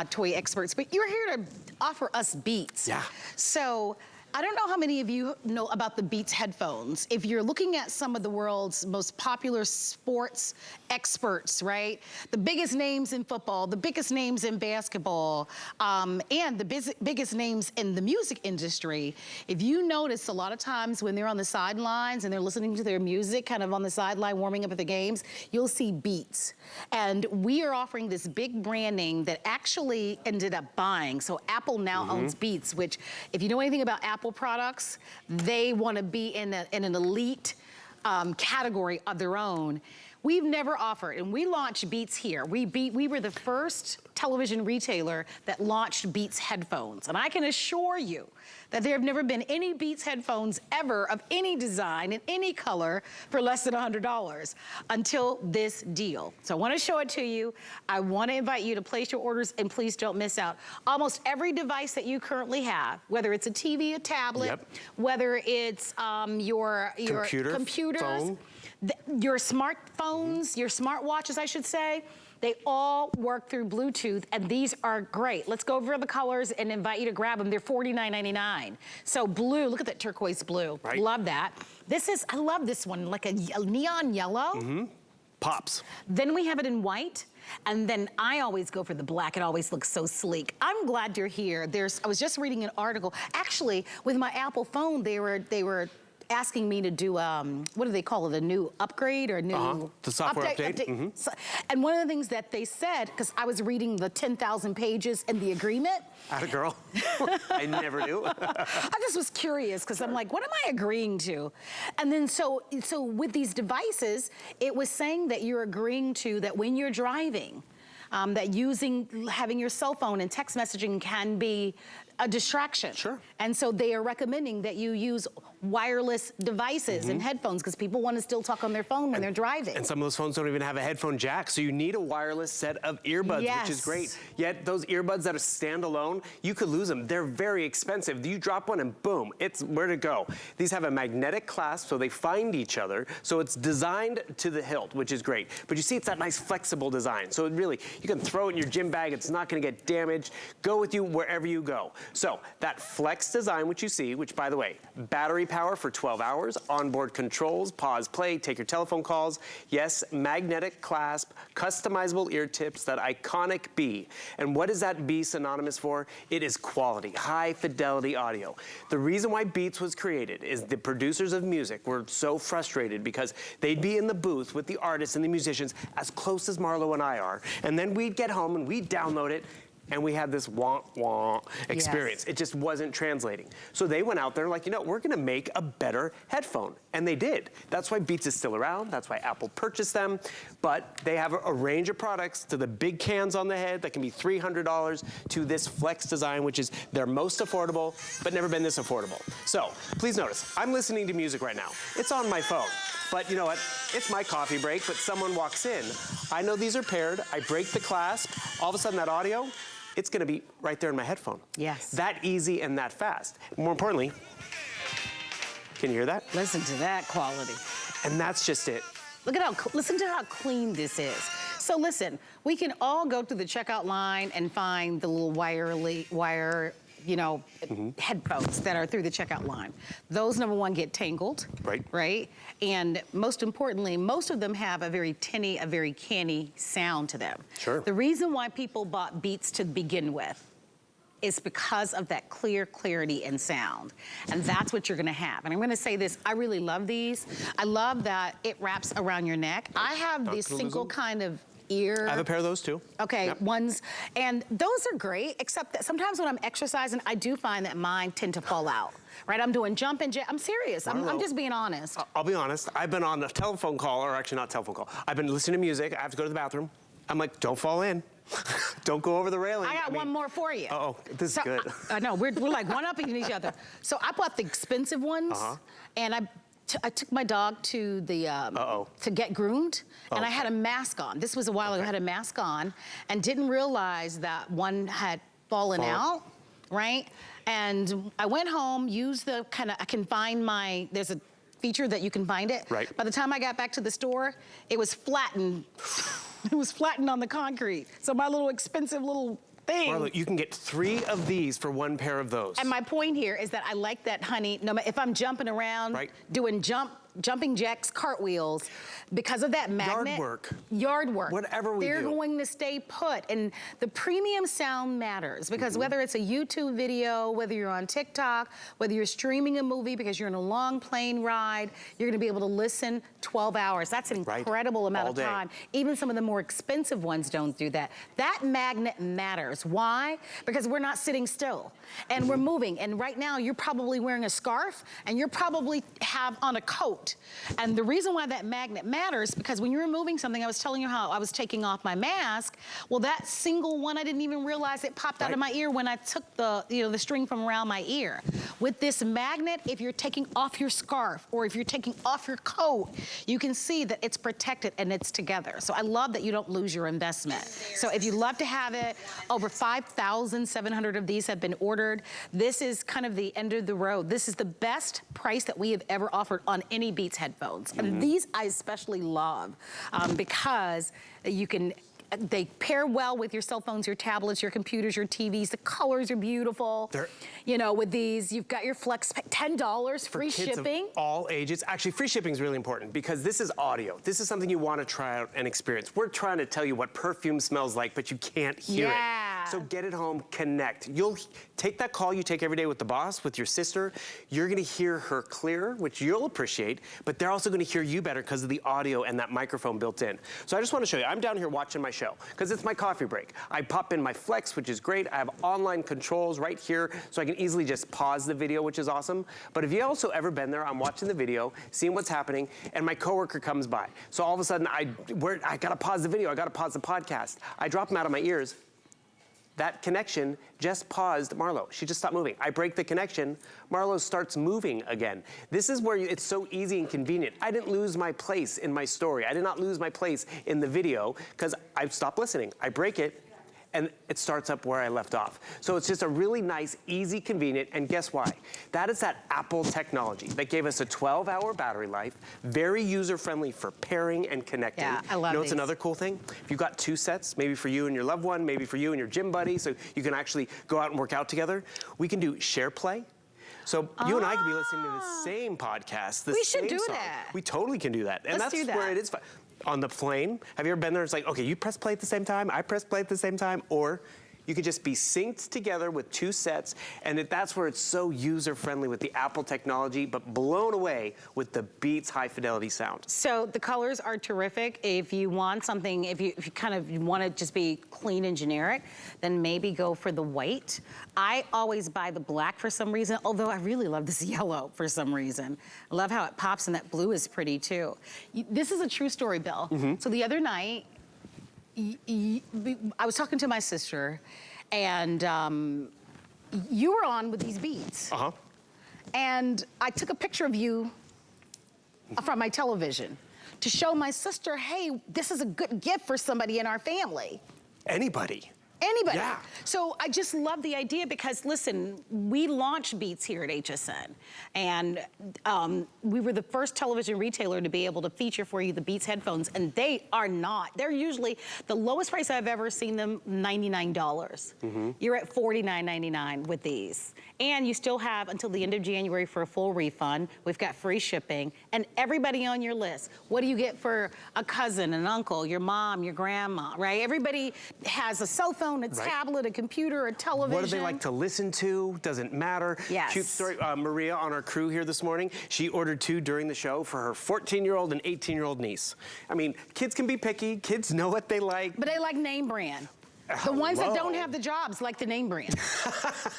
toy experts, but you're here to offer us Beats. Yeah. So, I don't know how many of you know about the Beats headphones. If you're looking at some of the world's most popular sports experts, right? The biggest names in football, the biggest names in basketball, and the biggest names in the music industry, if you notice a lot of times when they're on the sidelines and they're listening to their music, kind of on the sideline warming up at the games, you'll see Beats. And we are offering this big brand name that actually ended up buying. So Apple now owns Beats, which if you know anything about Apple products, they want to be in an elite category of their own. We've never offered, and we launched Beats here. We were the first television retailer that launched Beats headphones. And I can assure you that there have never been any Beats headphones ever of any design in any color for less than $100 until this deal. So I want to show it to you. I want to invite you to place your orders, and please don't miss out. Almost every device that you currently have, whether it's a TV, a tablet, whether it's your computers, phone. Your smartphones, your smartwatches, I should say, they all work through Bluetooth, and these are great. Let's go over the colors and invite you to grab them. They're $49.99. So blue, look at that turquoise blue. Right. Love that. I love this one, like a neon yellow. Pops. Then we have it in white. And then I always go for the black. It always looks so sleek. I'm glad you're here. I was just reading an article. Actually, with my Apple phone, they were asking me to do, what do they call it, a new upgrade or a new... The software update. So, and one of the things that they said, because I was reading the 10,000 pages in the agreement. Atta girl. I never do. I just was curious, because I'm like, what am I agreeing to? And then so with these devices, it was saying that you're agreeing to that when you're driving, that having your cell phone and text messaging can be a distraction. Sure. And so they are recommending that you use wireless devices and headphones, because people want to still talk on their phone when they're driving. And some of those phones don't even have a headphone jack, so you need a wireless set of earbuds, which is great. Yet those earbuds that are standalone, you could lose them. They're very expensive. You drop one and boom, it's where to go. These have a magnetic clasp, so they find each other. So it's designed to the hilt, which is great. But you see, it's that nice flexible design. So it really, you can throw it in your gym bag. It's not going to get damaged. Go with you wherever you go. So that flex design, which you see, which by the way, battery power for 12 hours, onboard controls, pause, play, take your telephone calls. Yes, magnetic clasp, customizable ear tips, that iconic B. And what is that B synonymous for? It is quality, high fidelity audio. The reason why Beats was created is the producers of music were so frustrated because they'd be in the booth with the artists and the musicians as close as Marlo and I are, and then we'd get home and we'd download it, and we had this wah-wah experience. It just wasn't translating. So they went out there like, you know, we're gonna make a better headphone. And they did. That's why Beats is still around. That's why Apple purchased them. But they have a range of products, to the big cans on the head that can be $300, to this flex design, which is their most affordable, but never been this affordable. So please notice, I'm listening to music right now. It's on my phone. But you know what? It's my coffee break, but someone walks in. I know these are paired. I break the clasp. All of a sudden, that audio, it's gonna be right there in my headphone. Yes. That easy and that fast. More importantly, can you hear that? Listen to that quality. And that's just it. Listen to how clean this is. So listen, we can all go to the checkout line and find the little wire, you know, headphones that are through the checkout line. Those, number one, get tangled. Right? And most importantly, most of them have a very tinny, a very canny sound to them. Sure. The reason why people bought Beats to begin with is because of that clarity and sound. And that's what you're gonna have. And I'm gonna say this, I really love these. I love that it wraps around your neck. I have this single kind of ear. I have a pair of those too. Okay, Yep. ones, and those are great, except that sometimes when I'm exercising, I do find that mine tend to fall out. Right, I'm doing jumping jack. I'm serious. I'm just being honest. I'll be honest. I've been on a telephone call, or actually not telephone call. I've been listening to music. I have to go to the bathroom. I'm like, don't fall in. Don't go over the railing. I got one more for you. Uh-oh, this is good. I know, we're like one-upping each other. So I bought the expensive ones, and I took my dog to the to get groomed, and I had a mask on. This was a while ago. I had a mask on, and didn't realize that one had fallen out, right? And I went home, used the I can find there's a feature that you can find it. Right. By the time I got back to the store, it was flattened. It was flattened on the concrete. So my little expensive little thing. Marlo, you can get 3 of these for 1 pair of those. And my point here is that I like that, honey, no matter if I'm jumping around, doing jumping jacks, cartwheels, because of that magnet. Yard work. Whatever we do. They're going to stay put. And the premium sound matters because whether it's a YouTube video, whether you're on TikTok, whether you're streaming a movie because you're in a long plane ride, you're gonna be able to listen 12 hours. That's an incredible amount of time. Even some of the more expensive ones don't do that. That magnet matters. Why? Because we're not sitting still and we're moving. And right now you're probably wearing a scarf and you're probably have on a coat. And the reason why that magnet matters, because when you're removing something, I was telling you how I was taking off my mask. Well, that single one, I didn't even realize it popped out of my ear when I took the string from around my ear. With this magnet, if you're taking off your scarf or if you're taking off your coat, you can see that it's protected and it's together. So I love that you don't lose your investment. So if you'd love to have it, over 5,700 of these have been ordered. This is kind of the end of the road. This is the best price that we have ever offered on any Beats headphones. And these I especially love because they pair well with your cell phones, your tablets, your computers, your TVs. The colors are beautiful. With these, you've got your flex pay, $10 free shipping. Of all ages. Actually, free shipping is really important because this is audio. This is something you want to try out and experience. We're trying to tell you what perfume smells like, but you can't hear it. So get it home, connect. You'll take that call you take every day with the boss, with your sister. You're gonna hear her clearer, which you'll appreciate, but they're also gonna hear you better because of the audio and that microphone built in. So I just wanna show you, I'm down here watching my show because it's my coffee break. I pop in my Flex, which is great. I have online controls right here, so I can easily just pause the video, which is awesome. But if you also ever been there, I'm watching the video, seeing what's happening, and my coworker comes by. So all of a sudden, I gotta pause the video, I gotta pause the podcast. I drop them out of my ears. That connection just paused Marlo. She just stopped moving. I break the connection, Marlo starts moving again. This is where it's so easy and convenient. I didn't lose my place in my story. I did not lose my place in the video because I stopped listening. I break it, and it starts up where I left off. So it's just a really nice, easy, convenient, and guess why? That is that Apple technology that gave us a 12-hour battery life, very user-friendly for pairing and connecting. Yeah, I love these. Another cool thing? If you've got 2 sets, maybe for you and your loved one, maybe for you and your gym buddy, so you can actually go out and work out together, we can do share play. So you and I could be listening to the same podcast, the we same should do song. that. We totally can do that. And Let's that's do that. where it is fun. On the plane, have you ever been there? It's like, okay, you press play at the same time, I press play at the same time, or you could just be synced together with 2 sets, and that's where it's so user-friendly with the Apple technology, but blown away with the Beats high-fidelity sound. So the colors are terrific. If you want something, if you kind of want to just be clean and generic, then maybe go for the white. I always buy the black for some reason, although I really love this yellow for some reason. I love how it pops, and that blue is pretty too. This is a true story, Bill. So the other night, I was talking to my sister, and you were on with these Beats. And I took a picture of you from my television to show my sister, hey, this is a good gift for somebody in our family. Anybody. Anybody. Yeah. So I just love the idea because, listen, we launched Beats here at HSN. And we were the first television retailer to be able to feature for you the Beats headphones. And they are not. They're usually, the lowest price I've ever seen them, $99. You're at $49.99 with these. And you still have until the end of January for a full refund. We've got free shipping. And everybody on your list, what do you get for a cousin, an uncle, your mom, your grandma, right? Everybody has a cell phone phone, a tablet, a computer, a television. What do they like to listen to? Doesn't matter. Yes. Cute story. Maria on our crew here this morning, she ordered 2 during the show for her 14-year-old and 18-year-old niece. I mean, kids can be picky. Kids know what they like. But they like name brand. The ones that don't have the jobs like the name brand.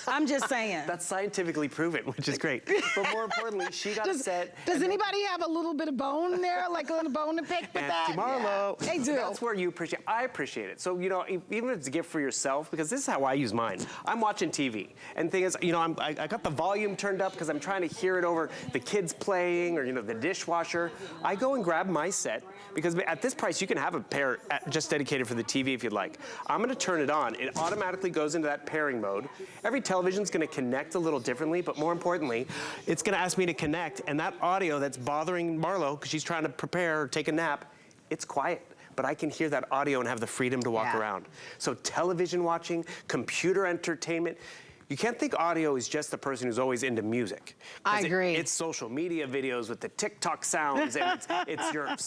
I'm just saying. That's scientifically proven, which is great. But more importantly, she got a set. Does anybody have a little bit of bone there, like a little bone to pick with that? Marlo. Yeah, they do. That's where you appreciate. I appreciate it. So, you know, even if it's a gift for yourself, because this is how I use mine. I'm watching TV, and the thing is, you know, I got the volume turned up because I'm trying to hear it over the kids playing or, you know, the dishwasher. I go and grab my set because at this price, you can have a pair just dedicated for the TV if you'd like. I'm going to turn it on. It automatically goes into that pairing mode. Every television's going to connect a little differently, but more importantly, it's going to ask me to connect, and that audio that's bothering Marlo because she's trying to prepare or take a nap, it's quiet. But I can hear that audio and have the freedom to walk around. So television watching, computer entertainment, you can't think audio is just the person who's always into music. I agree. It's social media videos with the TikTok sounds, and it's your